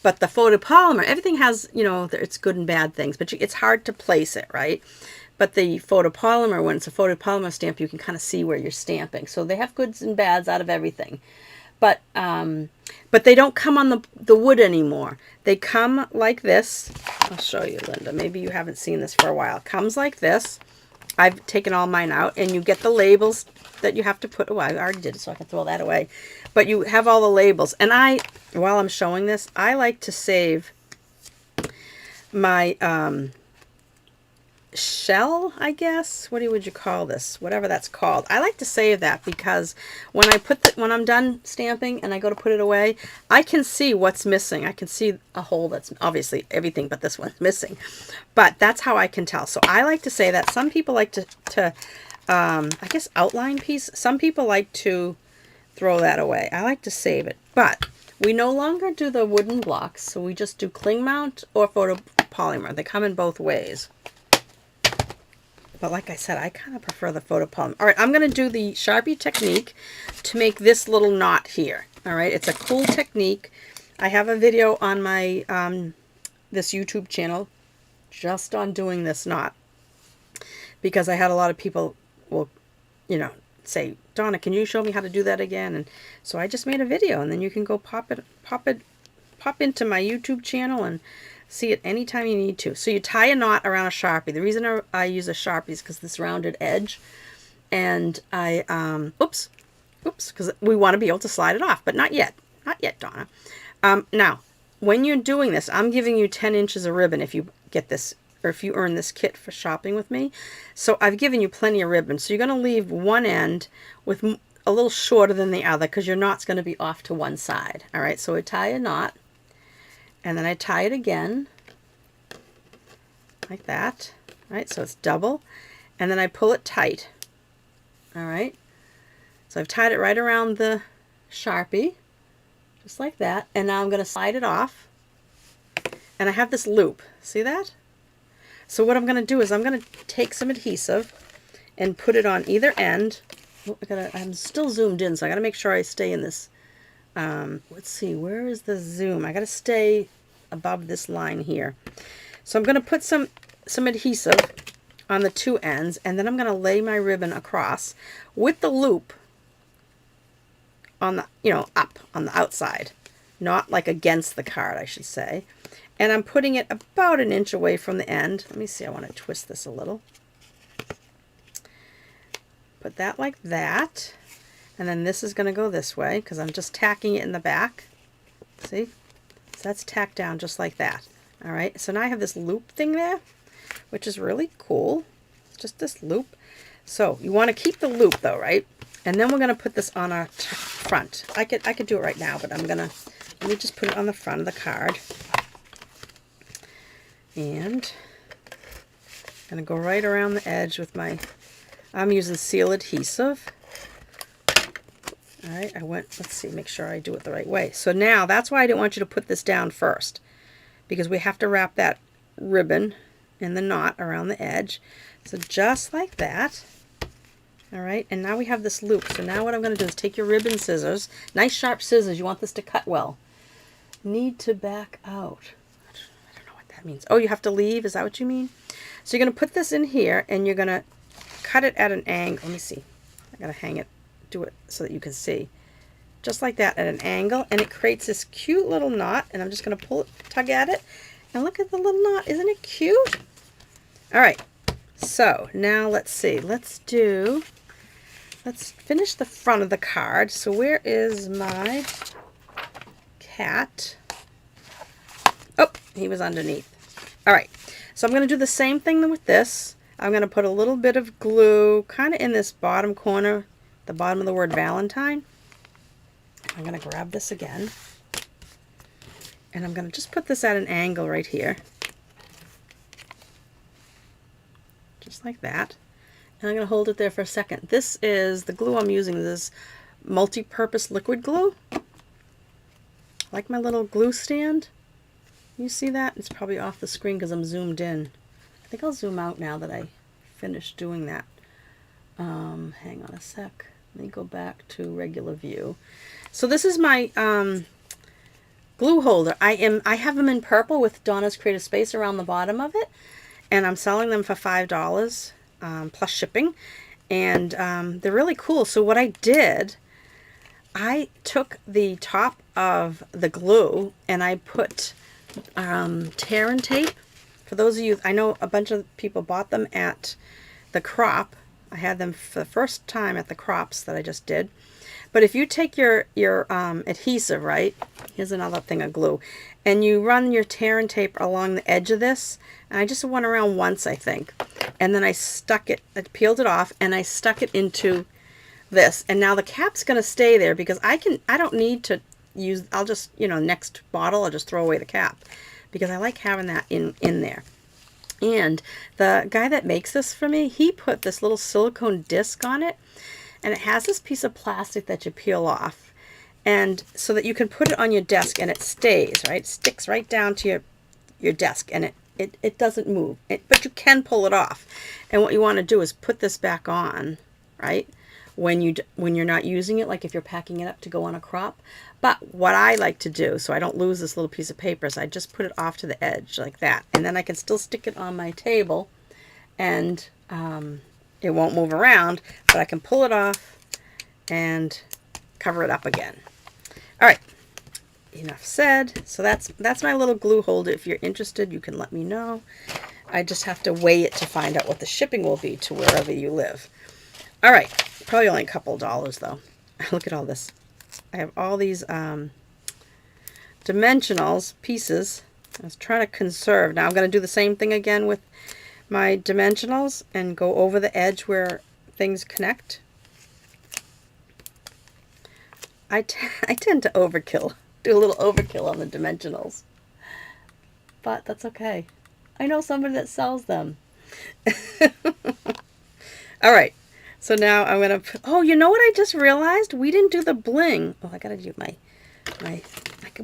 S1: But the photopolymer, everything has, its good and bad things, but it's hard to place it, right? But the photopolymer, when it's a photopolymer stamp, you can kind of see where you're stamping. So they have goods and bads out of everything. But they don't come on the wood anymore. They come like this. I'll show you, Linda. Maybe you haven't seen this for a while. It comes like this. I've taken all mine out, and you get the labels that you have to put. Oh, I already did it, so I can throw that away. But you have all the labels. And while I'm showing this, I like to save my shell, I guess. What would you call this? Whatever that's called. I like to save that because when I'm done stamping and I go to put it away, I can see what's missing. I can see a hole that's obviously everything but this one's missing. But that's how I can tell. So I like to say that. Some people like to I guess outline piece. Some people like to throw that away. I like to save it. But we no longer do the wooden blocks, so we just do cling mount or photopolymer. They come in both ways. But like I said, I kind of prefer the photopolymer. All right, I'm going to do the Sharpie technique to make this little knot here. All right, it's a cool technique. I have a video on my this YouTube channel just on doing this knot, because I had a lot of people say, "Donna, can you show me how to do that again?" And so I just made a video, and then you can go pop into my YouTube channel and see it anytime you need to. So you tie a knot around a Sharpie. The reason I use a Sharpie is because this rounded edge, and I oops, because we want to be able to slide it off, but not yet, Donna. Now, when you're doing this, I'm giving you 10 inches of ribbon if you get this, or if you earn this kit for shopping with me. So I've given you plenty of ribbon. So you're going to leave one end with a little shorter than the other, because your knot's going to be off to one side. All right, so we tie a knot. And then I tie it again, like that. All right, so it's double. And then I pull it tight. All right. So I've tied it right around the Sharpie, just like that. And now I'm going to slide it off. And I have this loop. See that? So what I'm going to do is I'm going to take some adhesive and put it on either end. Oh, I'm still zoomed in, so I got to make sure I stay in this. Let's see, where is the zoom? I got to stay above this line here. So I'm going to put some adhesive on the two ends, and then I'm going to lay my ribbon across with the loop on the, up on the outside, not like against the card, I should say. And I'm putting it about 1 inch away from the end. Let me see, I want to twist this a little. Put that like that. And then this is going to go this way because I'm just tacking it in the back. See? So that's tacked down just like that. All right, so now I have this loop thing there, which is really cool. It's just this loop. So you want to keep the loop though, right? And then we're going to put this on our front. I could do it right now, but let me just put it on the front of the card. And I'm going to go right around the edge with I'm using seal adhesive. All right, let's see, make sure I do it the right way. So now, that's why I didn't want you to put this down first, because we have to wrap that ribbon in the knot around the edge. So just like that. All right, and now we have this loop. So now what I'm going to do is take your ribbon scissors, nice sharp scissors, you want this to cut well. Need to back out. I don't know what that means. Oh, you have to leave? Is that what you mean? So you're going to put this in here, and you're going to cut it at an angle. Let me see. I got to hang it, do it so that you can see. Just like that at an angle, and it creates this cute little knot, and I'm just going to pull it, tug at it, and look at the little knot. Isn't it cute? All right, so now let's see. Let's finish the front of the card. So where is my cat? Oh, he was underneath. All right, so I'm going to do the same thing with this. I'm going to put a little bit of glue kind of in this bottom corner, the bottom of the word Valentine. I'm going to grab this again, and I'm going to just put this at an angle right here, just like that. And I'm going to hold it there for a second. This is the glue I'm using, this multi-purpose liquid glue. Like my little glue stand. You see that? It's probably off the screen because I'm zoomed in. I think I'll zoom out now that I finished doing that. Hang on a sec. Let me go back to regular view. So this is my glue holder. I have them in purple with Donna's Creative Space around the bottom of it, and I'm selling them for $5 plus shipping, and they're really cool. So what I did, I took the top of the glue and I put tear and tape. For those of you, I know a bunch of people bought them at the crop. I had them for the first time at the crops that I just did. But if you take your adhesive, right, here's another thing of glue, and you run your tear and tape along the edge of this, and I just went around once, I think, and then I peeled it off, and I stuck it into this, and now the cap's going to stay there because I don't need to use, I'll just, next bottle, I'll just throw away the cap because I like having that in there. And the guy that makes this for me, he put this little silicone disc on it, and it has this piece of plastic that you peel off, and so that you can put it on your desk and it stays, right? It sticks right down to your desk, and it doesn't move, but you can pull it off. And what you want to do is put this back on, right, when you're not using it, like if you're packing it up to go on a crop. But what I like to do, so I don't lose this little piece of paper, is I just put it off to the edge like that, and then I can still stick it on my table, and it won't move around, but I can pull it off and cover it up again. All right, enough said. So that's my little glue holder. If you're interested, you can let me know. I just have to weigh it to find out what the shipping will be to wherever you live. All right, probably only a couple of dollars though. Look at all this. I have all these dimensionals pieces. I was trying to conserve. Now I'm going to do the same thing again with my dimensionals and go over the edge where things connect. I tend to overkill, do a little overkill on the dimensionals, but that's okay. I know somebody that sells them. All right, so now I'm gonna put, oh, you know what I just realized? We didn't do the bling. Oh, I gotta do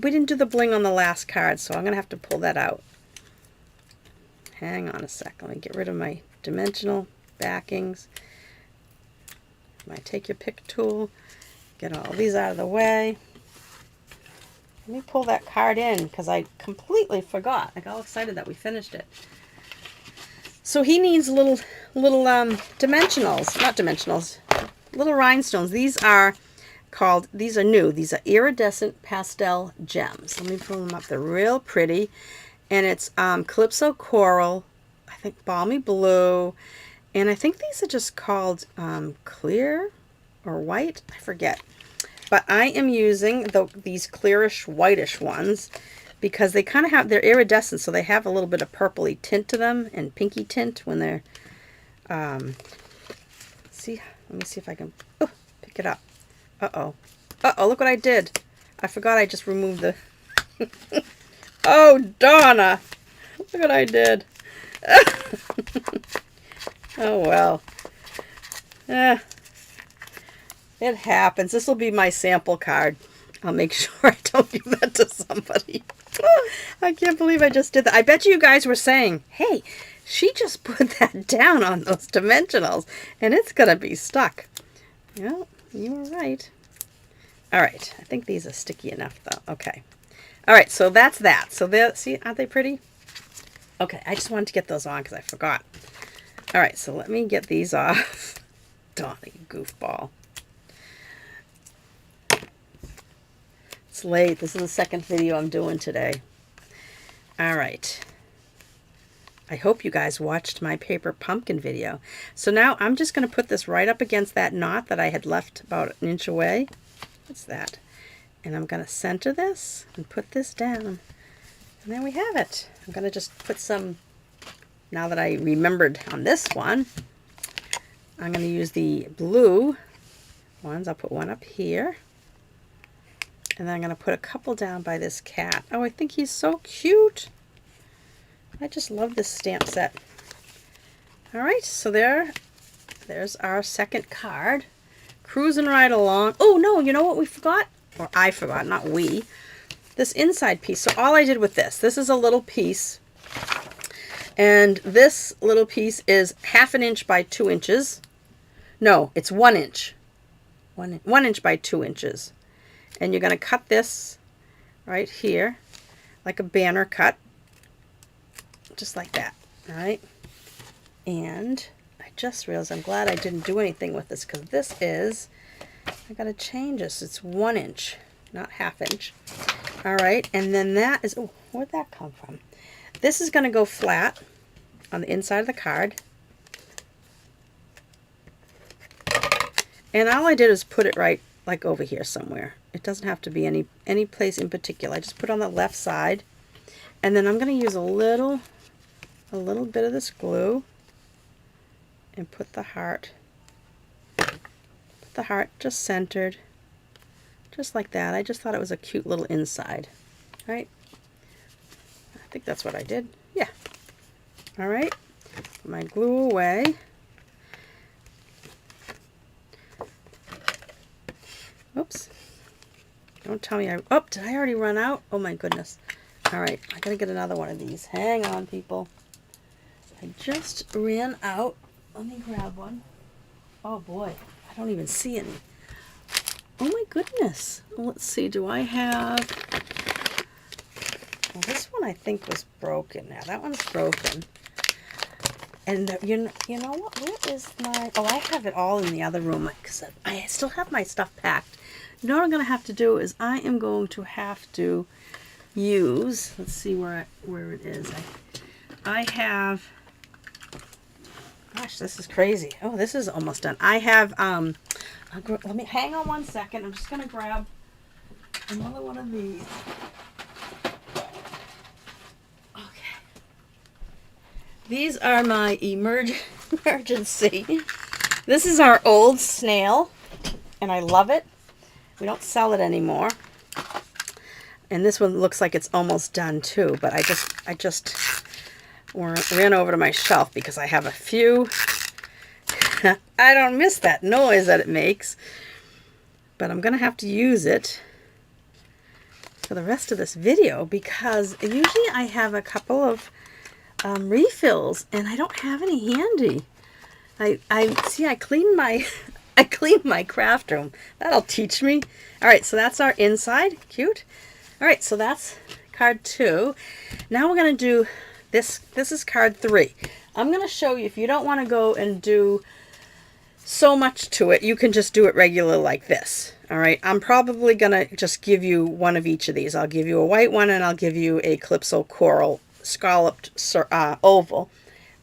S1: we didn't do the bling on the last card, so I'm gonna have to pull that out. Hang on a sec. Let me get rid of my dimensional backings. My take your pick tool. Get all these out of the way. Let me pull that card in because I completely forgot. I got all excited that we finished it. So he needs little dimensionals, not dimensionals, little rhinestones. These are new. These are iridescent pastel gems. Let me pull them up. They're real pretty. And it's Calypso Coral, I think Balmy Blue, and I think these are just called clear or white. I forget. But I am using these clearish whitish ones because they kind of have, they're iridescent, so they have a little bit of purpley tint to them and pinky tint when they're, see, let me see if I can pick it up. Uh-oh. Uh-oh, look what I did. I forgot I just removed the, oh, Donna, look what I did. Oh, well. It happens. This will be my sample card. I'll make sure I don't give that to somebody. I can't believe I just did that. I bet you guys were saying, hey, she just put that down on those dimensionals and it's going to be stuck. Yeah, you were right. All right. I think these are sticky enough though. Okay. All right. So that's that. So they see, aren't they pretty? Okay. I just wanted to get those on because I forgot. All right. So let me get these off. Donna, you goofball. It's late. This is the second video I'm doing today. All right. I hope you guys watched my paper pumpkin video. So now I'm just going to put this right up against that knot that I had left about an inch away. What's that? And I'm going to center this and put this down. And there we have it. I'm going to just put some, now that I remembered on this one, I'm going to use the blue ones. I'll put one up here. And then I'm going to put a couple down by this cat. Oh, I think he's so cute. I just love this stamp set. All right, so there's our second card. Cruising right along. Oh, no, you know what we forgot? Or I forgot, not we. This inside piece. So all I did with this is a little piece. And this little piece is 1/2 inch by 2 inches. No, it's 1 inch. 1 inch by 2 inches. And you're going to cut this right here like a banner cut, just like that, all right? And I just realized I'm glad I didn't do anything with this because this is, I got to change this. It's 1 inch, not 1/2 inch. All right, and then that is, oh, where'd that come from? This is going to go flat on the inside of the card. And all I did is put it right like over here somewhere. It doesn't have to be any place in particular. I just put it on the left side. And then I'm going to use a little bit of this glue and put the heart just centered, just like that. I just thought it was a cute little inside, right? I think that's what I did. Yeah. All right. Put my glue away. Oops. Don't tell me oh, did I already run out? Oh my goodness. All right, I gotta get another one of these. Hang on, people. I just ran out. Let me grab one. Oh boy, I don't even see any. Oh my goodness. Let's see, do I have... Well, this one I think was broken now. That one's broken. And you know what? Where is my... Oh, I have it all in the other room because I still have my stuff packed. You know what I'm going to have to do is I am going to have to use... Let's see where it is. I have... Gosh, this is crazy. Oh, this is almost done. I have... let me hang on one second. I'm just going to grab another one of these. These are my emergency. This is our old snail, and I love it. We don't sell it anymore. And this one looks like it's almost done too, but I just ran over to my shelf because I have a few. I don't miss that noise that it makes, but I'm gonna have to use it for the rest of this video because usually I have a couple of refills and I don't have any handy. I cleaned my craft room. That'll teach me. All right, so that's our inside. Cute. All right, so that's card 2. Now we're going to do this. This is card 3. I'm going to show you, if you don't want to go and do so much to it, you can just do it regular like this. All right, I'm probably going to just give you one of each of these. I'll give you a white one and I'll give you a Calypso Coral scalloped oval,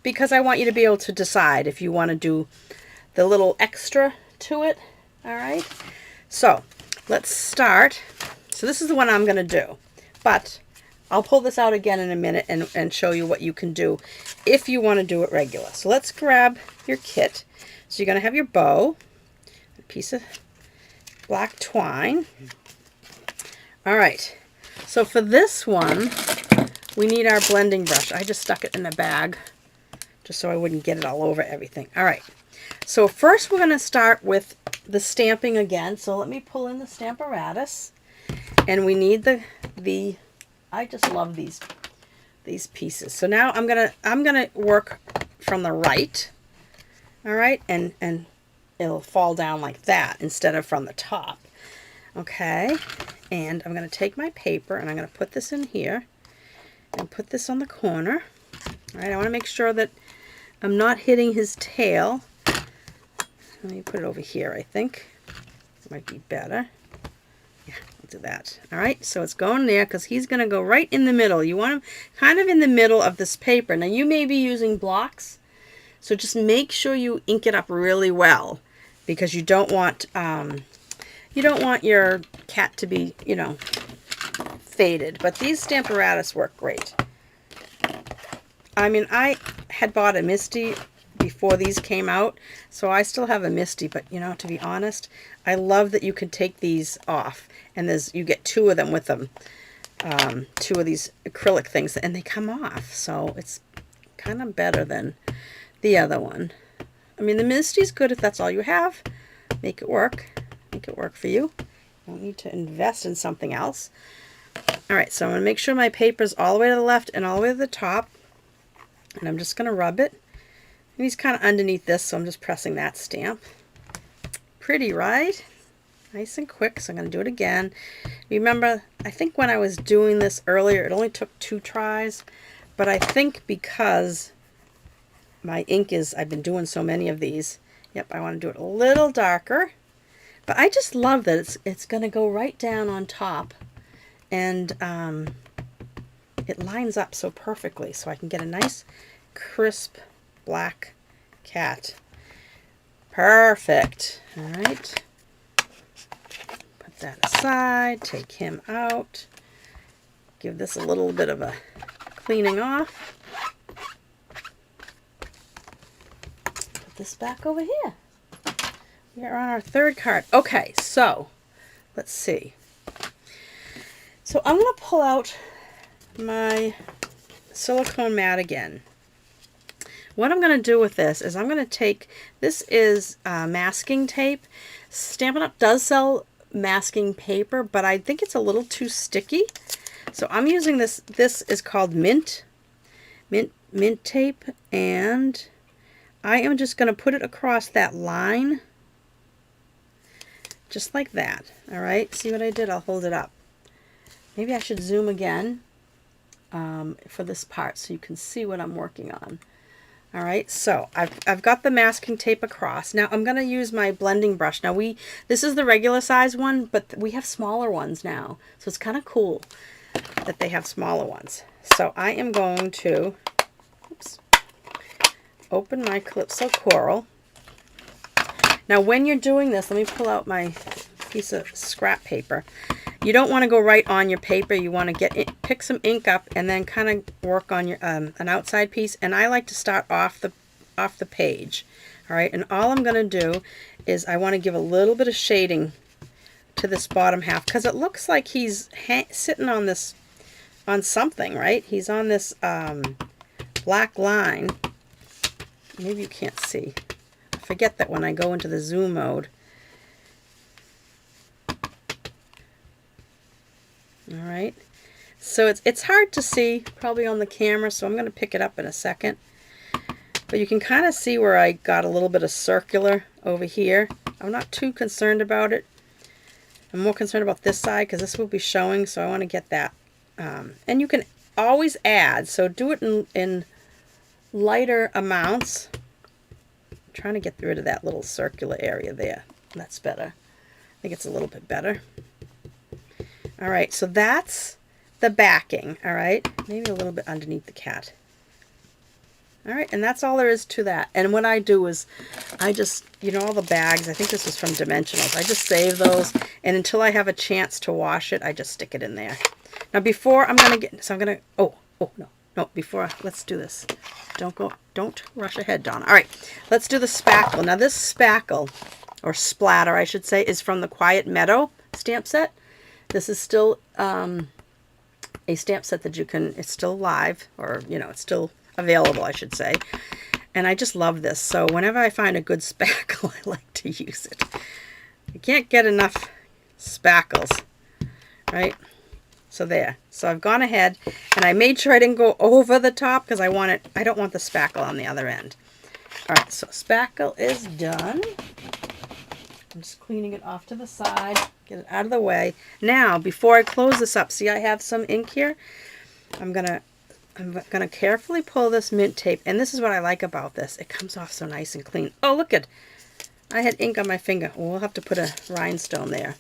S1: because I want you to be able to decide if you want to do the little extra to it. All right, so let's start. So this is the one I'm going to do, but I'll pull this out again in a minute and show you what you can do if you want to do it regular. So let's grab your kit. So you're going to have your bow, a piece of black twine. All right, so for this one, we need our blending brush. I just stuck it in a bag just so I wouldn't get it all over everything. All right, so first we're going to start with the stamping again. So let me pull in the Stamparatus. And we need the I just love these pieces. So now I'm gonna work from the right. All right, and it'll fall down like that instead of from the top. Okay, and I'm gonna take my paper and I'm gonna put this in here and put this on the corner. All right, I want to make sure that I'm not hitting his tail. Let me put it over here. I think it might be better. Do that. All right, so it's going there because he's going to go right in the middle. You want him kind of in the middle of this paper. Now you may be using blocks, so just make sure you ink it up really well, because you don't want your cat to be, you know, faded. But these Stamparatus work great. I mean, I had bought a Misty before these came out, so I still have a Misty, but you know, to be honest, I love that you can take these off, and you get 2 of them with them, 2 of these acrylic things, and they come off, so it's kind of better than the other one. I mean, the Misty's good if that's all you have. Make it work for you. You don't need to invest in something else. All right, so I'm going to make sure my paper's all the way to the left and all the way to the top, and I'm just going to rub it. And he's kind of underneath this, so I'm just pressing that stamp. Pretty, right? Nice and quick, so I'm going to do it again. Remember, I think when I was doing this earlier, it only took 2 tries, but I think because my ink is, I've been doing so many of these, yep, I want to do it a little darker. But I just love that it's going to go right down on top, and it lines up so perfectly, so I can get a nice, crisp, black cat. Perfect. All right. Put that aside. Take him out. Give this a little bit of a cleaning off. Put this back over here. We're on our 3rd card. Okay, so let's see. So I'm going to pull out my silicone mat again. What I'm going to do with this is I'm going to take, this is masking tape. Stampin' Up! Does sell masking paper, but I think it's a little too sticky. So I'm using this. This is called mint tape, and I am just going to put it across that line, just like that. All right, see what I did? I'll hold it up. Maybe I should zoom again for this part so you can see what I'm working on. All right, so I've got the masking tape across. Now I'm going to use my blending brush. Now this is the regular size one, but we have smaller ones now. So it's kind of cool that they have smaller ones. So I am going to open my Calypso Coral. Now when you're doing this, let me pull out my piece of scrap paper. You don't want to go right on your paper. You want to pick some ink up and then kind of work on your an outside piece. And I like to start off the page. All right, and all I'm going to do is I want to give a little bit of shading to this bottom half, because it looks like he's sitting on something, right? He's on this black line. Maybe you can't see. I forget that when I go into the zoom mode. All right, so it's hard to see probably on the camera, so I'm going to pick it up in a second. But you can kind of see where I got a little bit of circular over here. I'm not too concerned about it. I'm more concerned about this side because this will be showing, so I want to get that. And you can always add, so do it in lighter amounts. I'm trying to get rid of that little circular area there. That's better. I think it's a little bit better. All right, so that's the backing, all right? Maybe a little bit underneath the cat. All right, and that's all there is to that. And what I do is I just, you know, all the bags, I think this is from Dimensionals, I just save those, and until I have a chance to wash it, I just stick it in there. Now before I'm going to get, so I'm going to, no, before, let's do this. Don't rush ahead, Donna. All right, let's do the spackle. Now this spackle, or splatter, I should say, is from the Quiet Meadow stamp set. This is still a stamp set that you can, it's still live, or, you know, it's still available, I should say. And I just love this. So whenever I find a good spackle, I like to use it. You can't get enough spackles, right? So there. So I've gone ahead and I made sure I didn't go over the top because I don't want the spackle on the other end. All right, so spackle is done. I'm just cleaning it off to the side, get it out of the way. Now, before I close this up, see I have some ink here? I'm gonna carefully pull this mint tape, and this is what I like about this. It comes off so nice and clean. Oh, look at, I had ink on my finger. Well, we'll have to put a rhinestone there.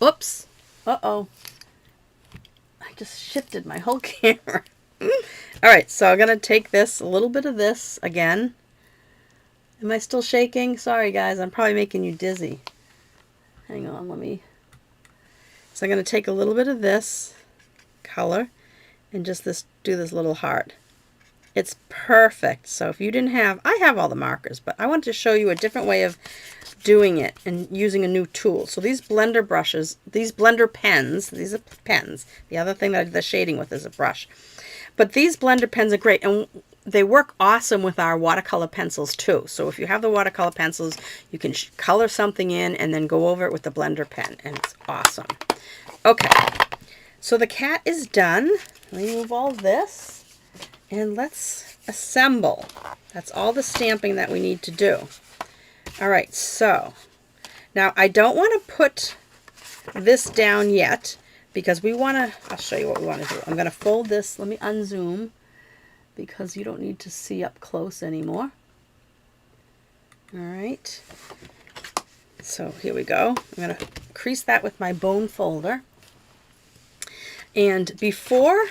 S1: Oops. Uh-oh. I just shifted my whole camera. All right, so I'm going to take this, a little bit of this again. Am I still shaking? Sorry, guys. I'm probably making you dizzy. Hang on, let me. So I'm going to take a little bit of this color and just do this little heart. It's perfect. So if you didn't have, I have all the markers, but I wanted to show you a different way of doing it and using a new tool. So these blender brushes, these blender pens, these are pens. The other thing that I did the shading with is a brush. But these blender pens are great, and they work awesome with our watercolor pencils too. So if you have the watercolor pencils, you can color something in and then go over it with the blender pen, and it's awesome. Okay, so the cat is done. Let me move all this, and let's assemble. That's all the stamping that we need to do. All right, so now I don't want to put this down yet because we want to, I'll show you what we want to do. I'm going to fold this, let me unzoom because you don't need to see up close anymore. All right, so here we go. I'm going to crease that with my bone folder. And before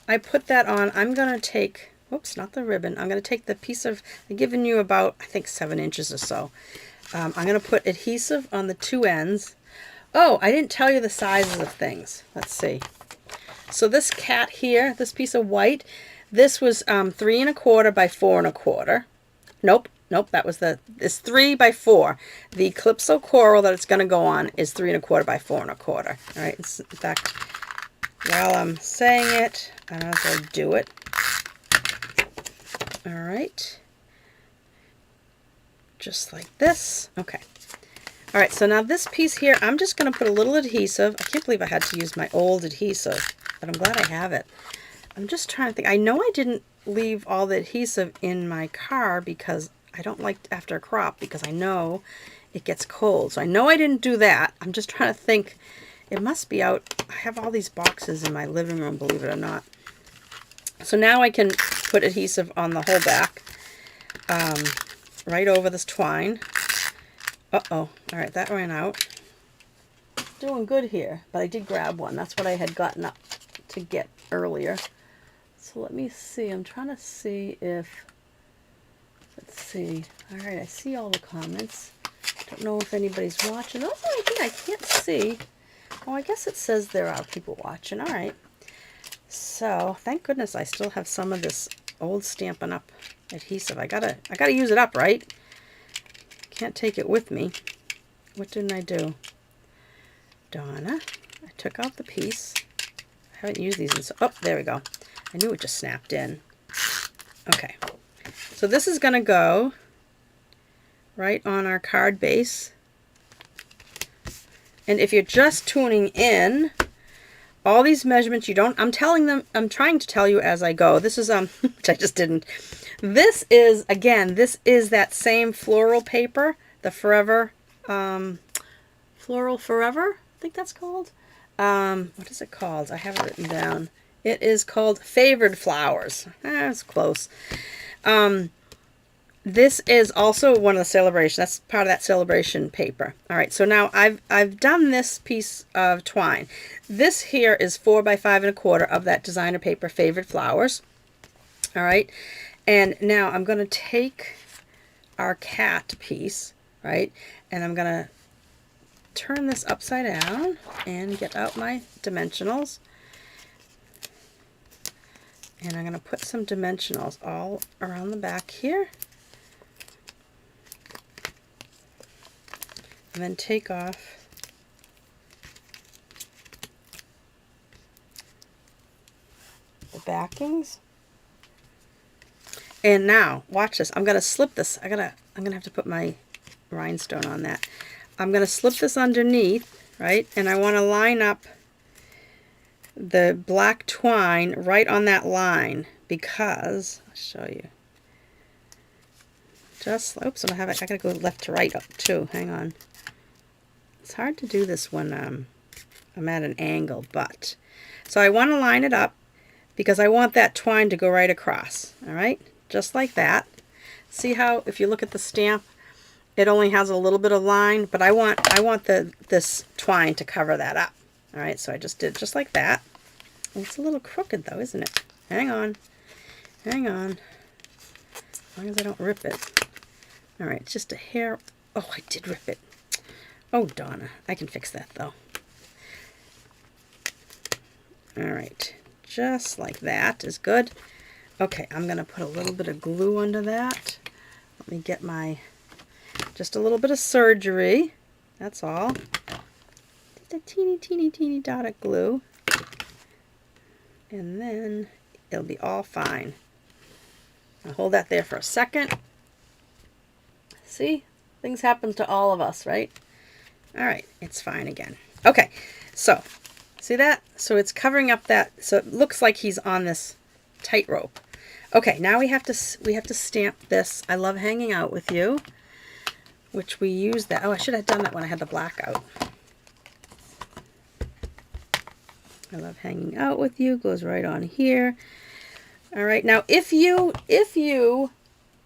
S1: I put that on, I'm going to take, oops, not the ribbon. I'm going to take the piece of, I've given you about, I think 7 inches or so. I'm going to put adhesive on the two ends. Oh, I didn't tell you the sizes of things. Let's see. So this cat here, this piece of white, this was 3 1/4 by 4 1/4. Nope, that was it's 3 by 4. The Calypso Coral that it's going to go on is 3 1/4 by 4 1/4. All right, in fact, while I'm saying it, I might as well do it. All right, just like this. Okay. All right, so now this piece here, I'm just going to put a little adhesive. I can't believe I had to use my old adhesive, but I'm glad I have it. I'm just trying to think. I know I didn't leave all the adhesive in my car because I don't like after a crop because I know it gets cold. So I know I didn't do that. I'm just trying to think. It must be out. I have all these boxes in my living room, believe it or not. So now I can put adhesive on the whole back, right over this twine. Uh-oh. All right, that ran out. Doing good here, but I did grab one. That's what I had gotten up to get earlier. So let me see. I'm trying to see if, let's see. All right, I see all the comments. Don't know if anybody's watching. Oh, I can't see. Oh, I guess it says there are people watching. All right. So thank goodness I still have some of this old Stampin' Up adhesive. I gotta use it up, right? Can't take it with me. What didn't I do? Donna, I took out the piece. I haven't used these in so, oh, there we go. I knew it just snapped in. Okay, so this is going to go right on our card base. And if you're just tuning in, all these measurements you don't, I'm trying to tell you as I go. This is, which I just didn't. This is, again, this is that same floral paper, the Forever Floral Forever, I think that's called. What is it called? I have it written down. It is called Favored Flowers. That's close. This is also one of the celebration. That's part of that celebration paper. All right, so now I've done this piece of twine. This here is 4 by 5 1/4 of that designer paper, Favored Flowers. All right, and now I'm going to take our cat piece, right, and I'm going to turn this upside down and get out my dimensionals. And I'm going to put some dimensionals all around the back here. And then take off the backings. And now, watch this. I'm going to slip this. I'm going to have to put my rhinestone on that. I'm going to slip this underneath, right? And I want to line up the black twine right on that line because, I'll show you. Just, oops, I got to go left to right up too. Hang on. It's hard to do this when I'm at an angle, but. So I want to line it up because I want that twine to go right across, all right? Just like that. See how, if you look at the stamp, it only has a little bit of line, but I want this twine to cover that up. All right, so I just did just like that. It's a little crooked though, isn't it? Hang on. Hang on. As long as I don't rip it. All right, it's just a hair. Oh, I did rip it. Oh, Donna. I can fix that though. All right, just like that is good. Okay, I'm going to put a little bit of glue under that. Let me get my, just a little bit of surgery. That's all. Just a teeny dot of glue. And then it'll be all fine. I'll hold that there for a second. See? Things happen to all of us, right? All right, it's fine again. Okay, so see that? So it's covering up that, so it looks like he's on this tightrope. Okay, now we have to stamp this. I love hanging out with you, which we use that. Oh, I should have done that when I had the black out. I love hanging out with you. Goes right on here. All right, now if you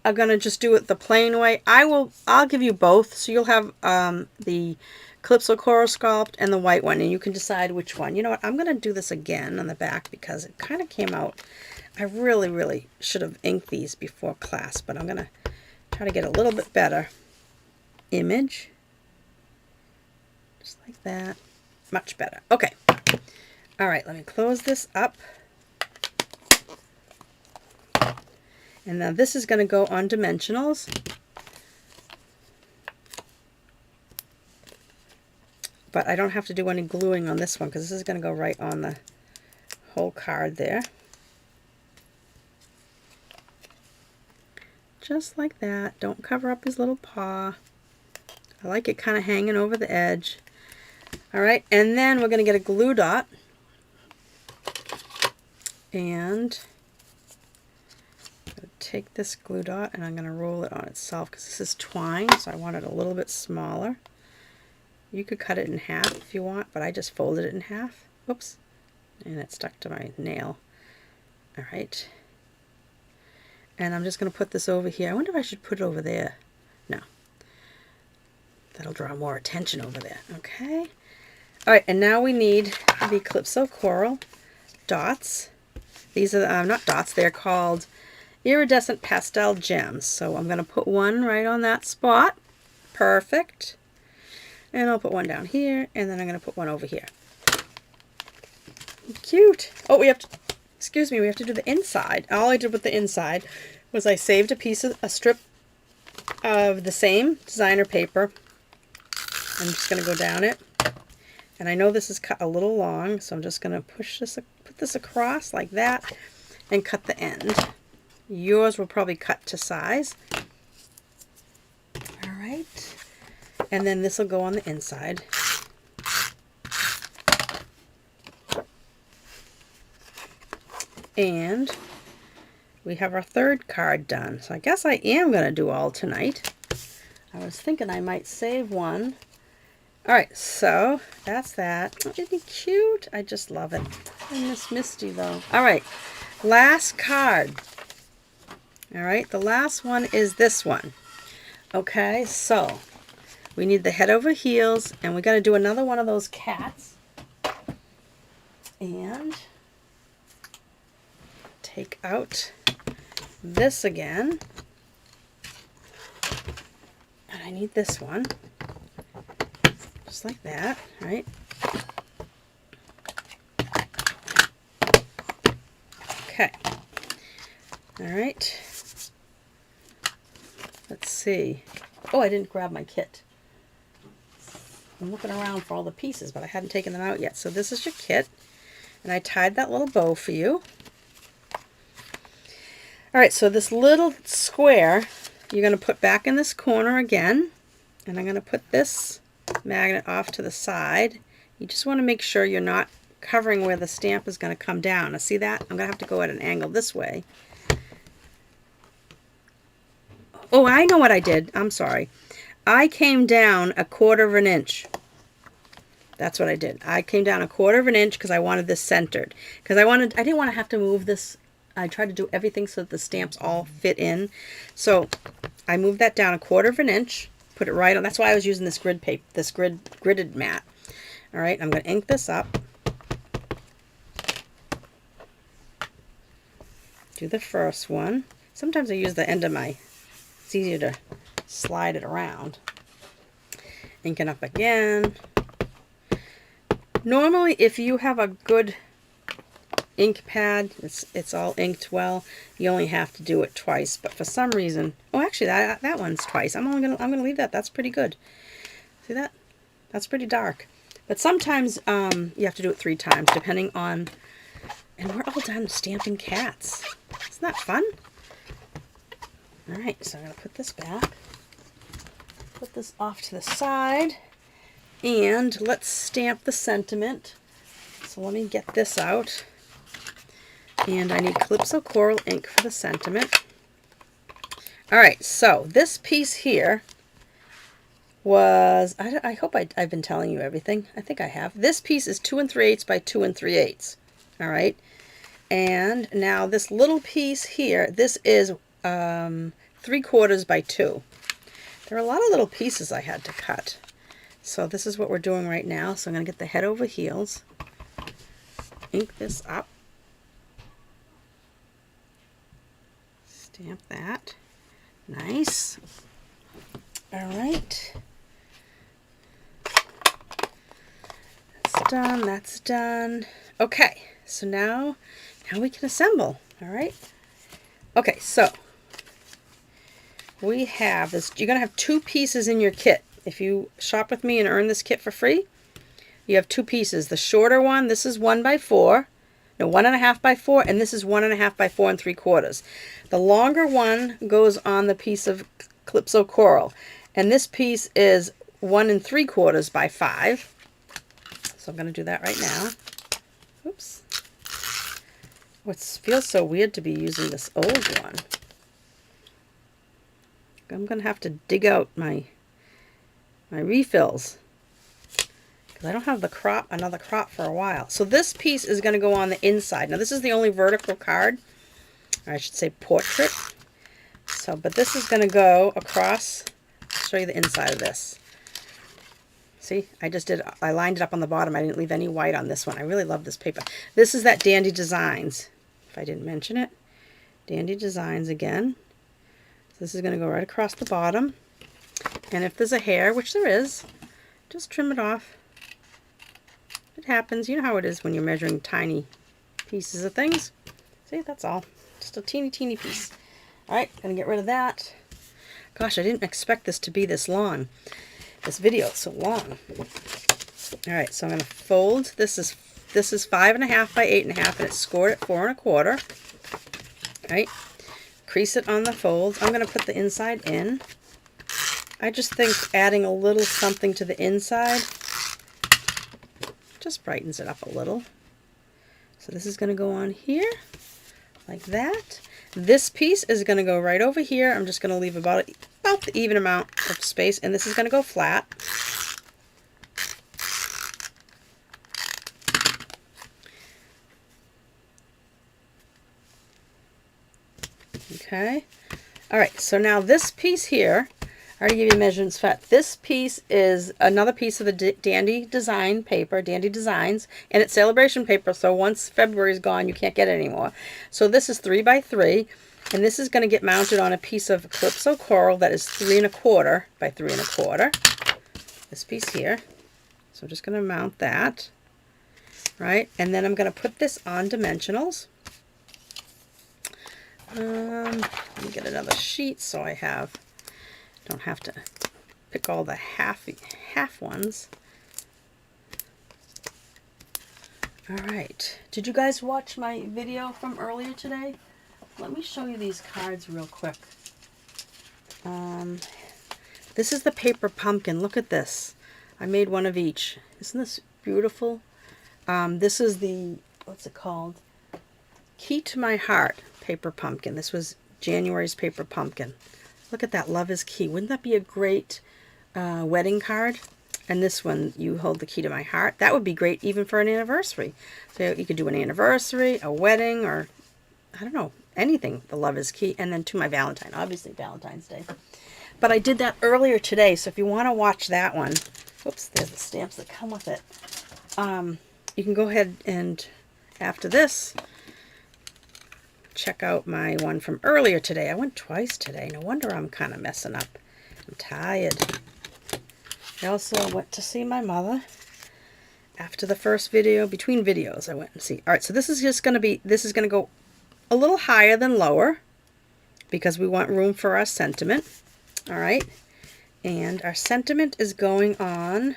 S1: are gonna just do it the plain way, I'll give you both, so you'll have the Calypso Coral Sculpt and the white one, and you can decide which one. You know what? I'm gonna do this again on the back because it kind of came out. I really should have inked these before class, but I'm gonna try to get a little bit better image, just like that. Much better. Okay. All right. Let me close this up. And now this is going to go on dimensionals. But I don't have to do any gluing on this one because this is going to go right on the whole card there. Just like that. Don't cover up his little paw. I like it kind of hanging over the edge. All right, and then we're going to get a glue dot. And take this glue dot and I'm going to roll it on itself because this is twine, so I want it a little bit smaller. You could cut it in half if you want, but I just folded it in half. Whoops. And it stuck to my nail. All right. And I'm just going to put this over here. I wonder if I should put it over there. No. That'll draw more attention over there. Okay. All right, and now we need the Calypso Coral dots. These are not dots, they're called iridescent pastel gems. So I'm going to put one right on that spot. Perfect. And I'll put one down here, and then I'm going to put one over here. Cute. Oh, we have to, excuse me, we have to do the inside. All I did with the inside was I saved a strip of the same designer paper. I'm just going to go down it. And I know this is cut a little long, so I'm just going to put this across like that and cut the end. Yours will probably cut to size. All right. And then this will go on the inside. And we have our third card done. So I guess I am going to do all tonight. I was thinking I might save one All right, so that's that. Oh, isn't he cute? I just love it. I miss Misty though. All right, last card. All right, the last one is this one. Okay, so we need the head over heels, and we got to do another one of those cats. And take out this again. And I need this one. Just like that, right? Okay. All right. Let's see. Oh, I didn't grab my kit. I'm looking around for all the pieces, but I hadn't taken them out yet. So this is your kit. And I tied that little bow for you. All right, so this little square, you're going to put back in this corner again. And I'm going to put this magnet off to the side. You just want to make sure you're not covering where the stamp is going to come down. Now see that? I'm going to have to go at an angle this way. Oh, I know what I did. I'm sorry. I came down 1/4 of an inch. That's what I did. I came down 1/4 of an inch because I wanted this centered. Because I didn't want to have to move this. I tried to do everything so that the stamps all fit in. So I moved that down 1/4 of an inch. Put it right on. That's why I was using this grid paper, this gridded mat. All right, I'm going to ink this up. Do the first one. Sometimes I use the end of my. It's easier to slide it around. Inking up again. Normally, if you have a good ink pad, it's all inked well, you only have to do it twice. But for some reason, oh, actually that one's twice. I'm gonna leave that. That's pretty good. See that? That's pretty dark. But sometimes you have to do it 3 times, depending on. And we're all done stamping cats. Isn't that fun? All right, so I'm going to put this back, put this off to the side, and let's stamp the sentiment. So let me get this out. And I need Calypso Coral ink for the sentiment. All right, so this piece here was, I hope I've been telling you everything. I think I have. This piece is 2 3/8 by 2 3/8. All right. And now this little piece here, this is 3/4 by 2. There are a lot of little pieces I had to cut. So this is what we're doing right now. So I'm going to get the head over heels. Ink this up. Stamp that. Nice. All right. That's done. That's done. Okay. So now we can assemble. All right. Okay. So we have this. You're going to have 2 pieces in your kit. If you shop with me and earn this kit for free, you have 2 pieces. The shorter one, this is 1 by 4. No, 1.5 by 4, and this is 1.5 by 4 3/4. The longer one goes on the piece of Calypso Coral, and this piece is 1 3/4 by 5. So I'm going to do that right now. Oops. It feels so weird to be using this old one. I'm going to have to dig out my refills, because I don't have another crop for a while. So this piece is going to go on the inside. Now this is the only vertical card, or I should say portrait. So, but this is going to go across. I'll show you the inside of this. See, I lined it up on the bottom. I didn't leave any white on this one. I really love this paper. This is that Dandy Designs, if I didn't mention it. Dandy Designs again. So this is going to go right across the bottom. And if there's a hair, which there is, just trim it off. It happens. You know how it is when you're measuring tiny pieces of things. See, that's all. Just a teeny piece. All right, gonna get rid of that. Gosh, I didn't expect this to be this long. This video is so long. All right, so I'm gonna fold. This is 5.5 by 8.5, and it's scored at 4 1/4. All right, crease it on the fold. I'm gonna put the inside in. I just think adding a little something to the inside just brightens it up a little. So this is going to go on here like that. This piece is going to go right over here. I'm just going to leave about the even amount of space, and this is going to go flat. Okay. All right, so now this piece here, I already gave you measurements for that. This piece is another piece of the Dandy Design paper, Dandy Designs, and it's celebration paper, so once February is gone, you can't get it anymore. So this is 3 by 3, and this is going to get mounted on a piece of Calypso Coral that is 3 1/4 by 3 1/4. This piece here. So I'm just going to mount that, right? And then I'm going to put this on dimensionals. Let me get another sheet so I don't have to pick all the half ones. All right. Did you guys watch my video from earlier today? Let me show you these cards real quick. This is the paper pumpkin. Look at this. I made one of each. Isn't this beautiful? This is the, what's it called? Key to My Heart paper pumpkin. This was January's paper pumpkin. Look at that, love is key. Wouldn't that be a great wedding card? And this one, you hold the key to my heart. That would be great even for an anniversary. So you could do an anniversary, a wedding, or I don't know, anything. The love is key. And then to my Valentine, obviously Valentine's Day. But I did that earlier today, so if you want to watch that one, whoops, there's the stamps that come with it. You can go ahead and, after this, check out my one from earlier today. I went twice today. No wonder I'm kind of messing up. I'm tired. I also went to see my mother. After the first video, between videos, I went and see. All right, so this is just going to be, this is going to go a little higher than lower because we want room for our sentiment. All right. And our sentiment is going on,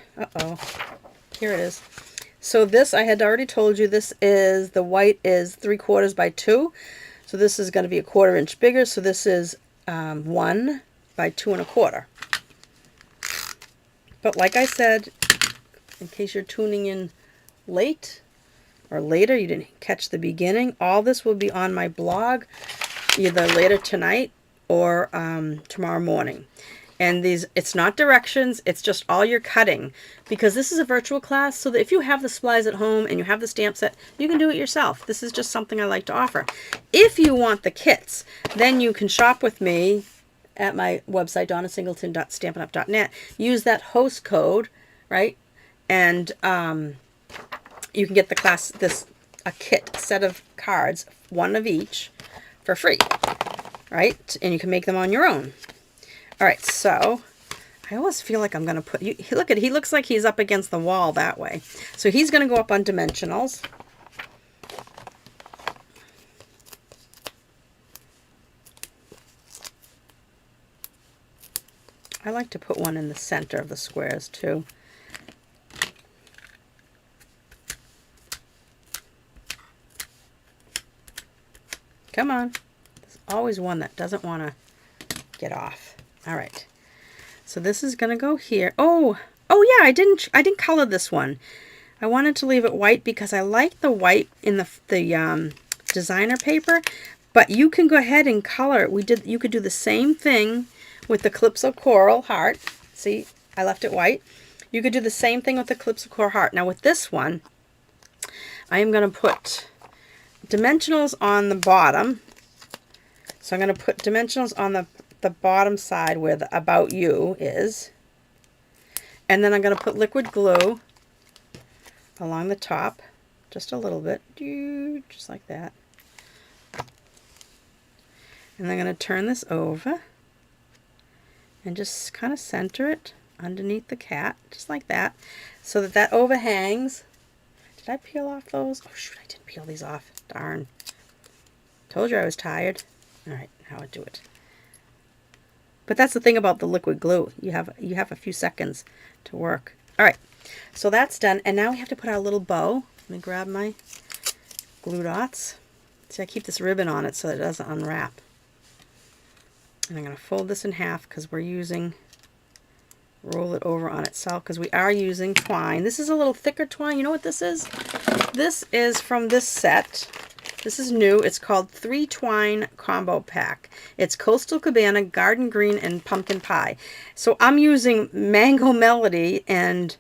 S1: here it is. So this, I had already told you, this is, the white is 3/4 by 2. So this is going to be a 1/4 inch bigger. So this is 1 by 2 1/4. But like I said, in case you're tuning in late or later, you didn't catch the beginning, all this will be on my blog either later tonight or tomorrow morning. And these, it's not directions, it's just all your cutting. Because this is a virtual class, so that if you have the supplies at home and you have the stamp set, you can do it yourself. This is just something I like to offer. If you want the kits, then you can shop with me at my website, donnasingleton.stampinup.net. Use that host code, right? And you can get the class, a kit, set of cards, one of each, for free, right? And you can make them on your own. All right, so I always feel like I'm going to put, look at, he looks like he's up against the wall that way. So he's going to go up on dimensionals. I like to put one in the center of the squares too. Come on. There's always one that doesn't want to get off. All right. So this is going to go here. Oh yeah, I didn't color this one. I wanted to leave it white because I like the white in the designer paper, but you can go ahead and color it. You could do the same thing with the Calypso Coral heart. See, I left it white. You could do the same thing with the Calypso Coral heart. Now with this one, I am going to put dimensionals on the bottom. So I'm going to put dimensionals on the bottom side where the About You is. And then I'm going to put liquid glue along the top, just a little bit, just like that. And I'm going to turn this over and just kind of center it underneath the cat, just like that, so that that overhangs. Did I peel off those? Oh shoot, I didn't peel these off. Darn. Told you I was tired. All right, now I do it. But that's the thing about the liquid glue. You have a few seconds to work. All right, so that's done. And now we have to put our little bow. Let me grab my glue dots. See, I keep this ribbon on it so that it doesn't unwrap. And I'm going to fold this in half because we're using, roll it over on itself because we are using twine. This is a little thicker twine. You know what this is? This is from this set. This is new. It's called 3 Twine Combo Pack. It's Coastal Cabana, Garden Green, and Pumpkin Pie. So I'm using Mango Melody and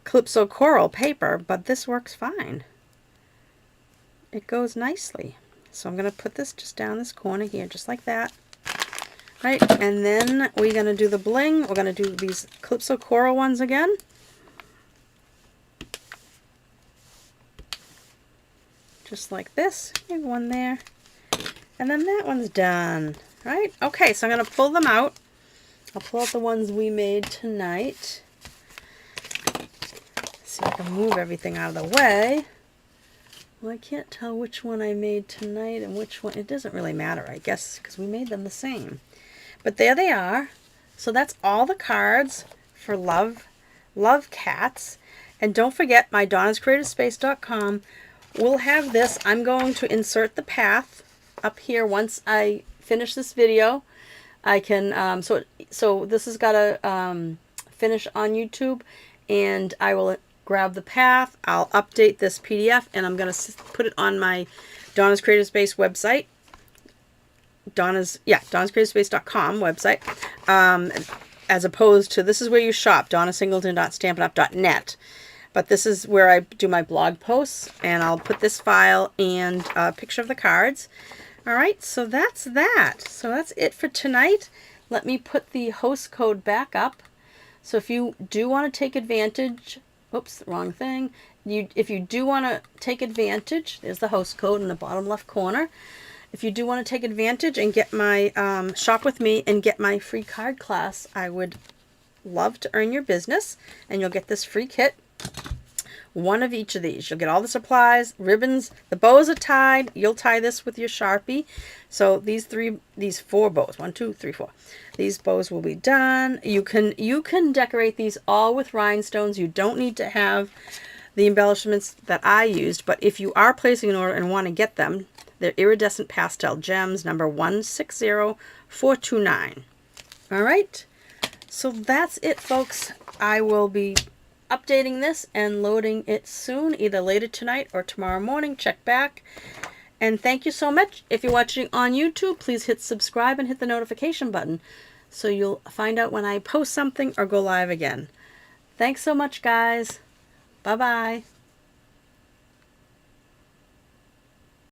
S1: Calypso Coral paper, but this works fine. It goes nicely. So I'm going to put this just down this corner here, just like that. Right, and then we're going to do the bling. We're going to do these Calypso Coral ones again. Just like this. You have one there. And then that one's done. Right? Okay, so I'm going to pull them out. I'll pull out the ones we made tonight. See if I can move everything out of the way. Well, I can't tell which one I made tonight and which one. It doesn't really matter, I guess, because we made them the same. But there they are. So that's all the cards for Love Cats. And don't forget, my DonnasCreativeSpace.com will have this. I'm going to insert the path up here once I finish this video. I can, so this has got to finish on YouTube, and I will grab the path. I'll update this PDF, and I'm going to put it on my Donna's Creative Space website. DonnasCreativespace.com website, as opposed to, this is where you shop, donnasingleton.stampinup.net. But this is where I do my blog posts, and I'll put this file and a picture of the cards. All right, so that's that. So that's it for tonight. Let me put the host code back up. So if you do want to take advantage, oops, wrong thing. If you do want to take advantage, there's the host code in the bottom left corner. If you do want to take advantage and get my shop with me and get my free card class, I would love to earn your business, and you'll get this free kit. One of each of these. You'll get all the supplies, ribbons, the bows are tied. You'll tie this with your Sharpie. So these four bows, 1, 2, 3, 4. These bows will be done. You can decorate these all with rhinestones. You don't need to have the embellishments that I used, but if you are placing an order and want to get them, they're iridescent pastel gems, number 160429. All right. So that's it, folks. I will be updating this and loading it soon, either later tonight or tomorrow morning. Check back. And thank you so much. If you're watching on YouTube, please hit subscribe and hit the notification button so you'll find out when I post something or go live again. Thanks so much, guys. Bye-bye.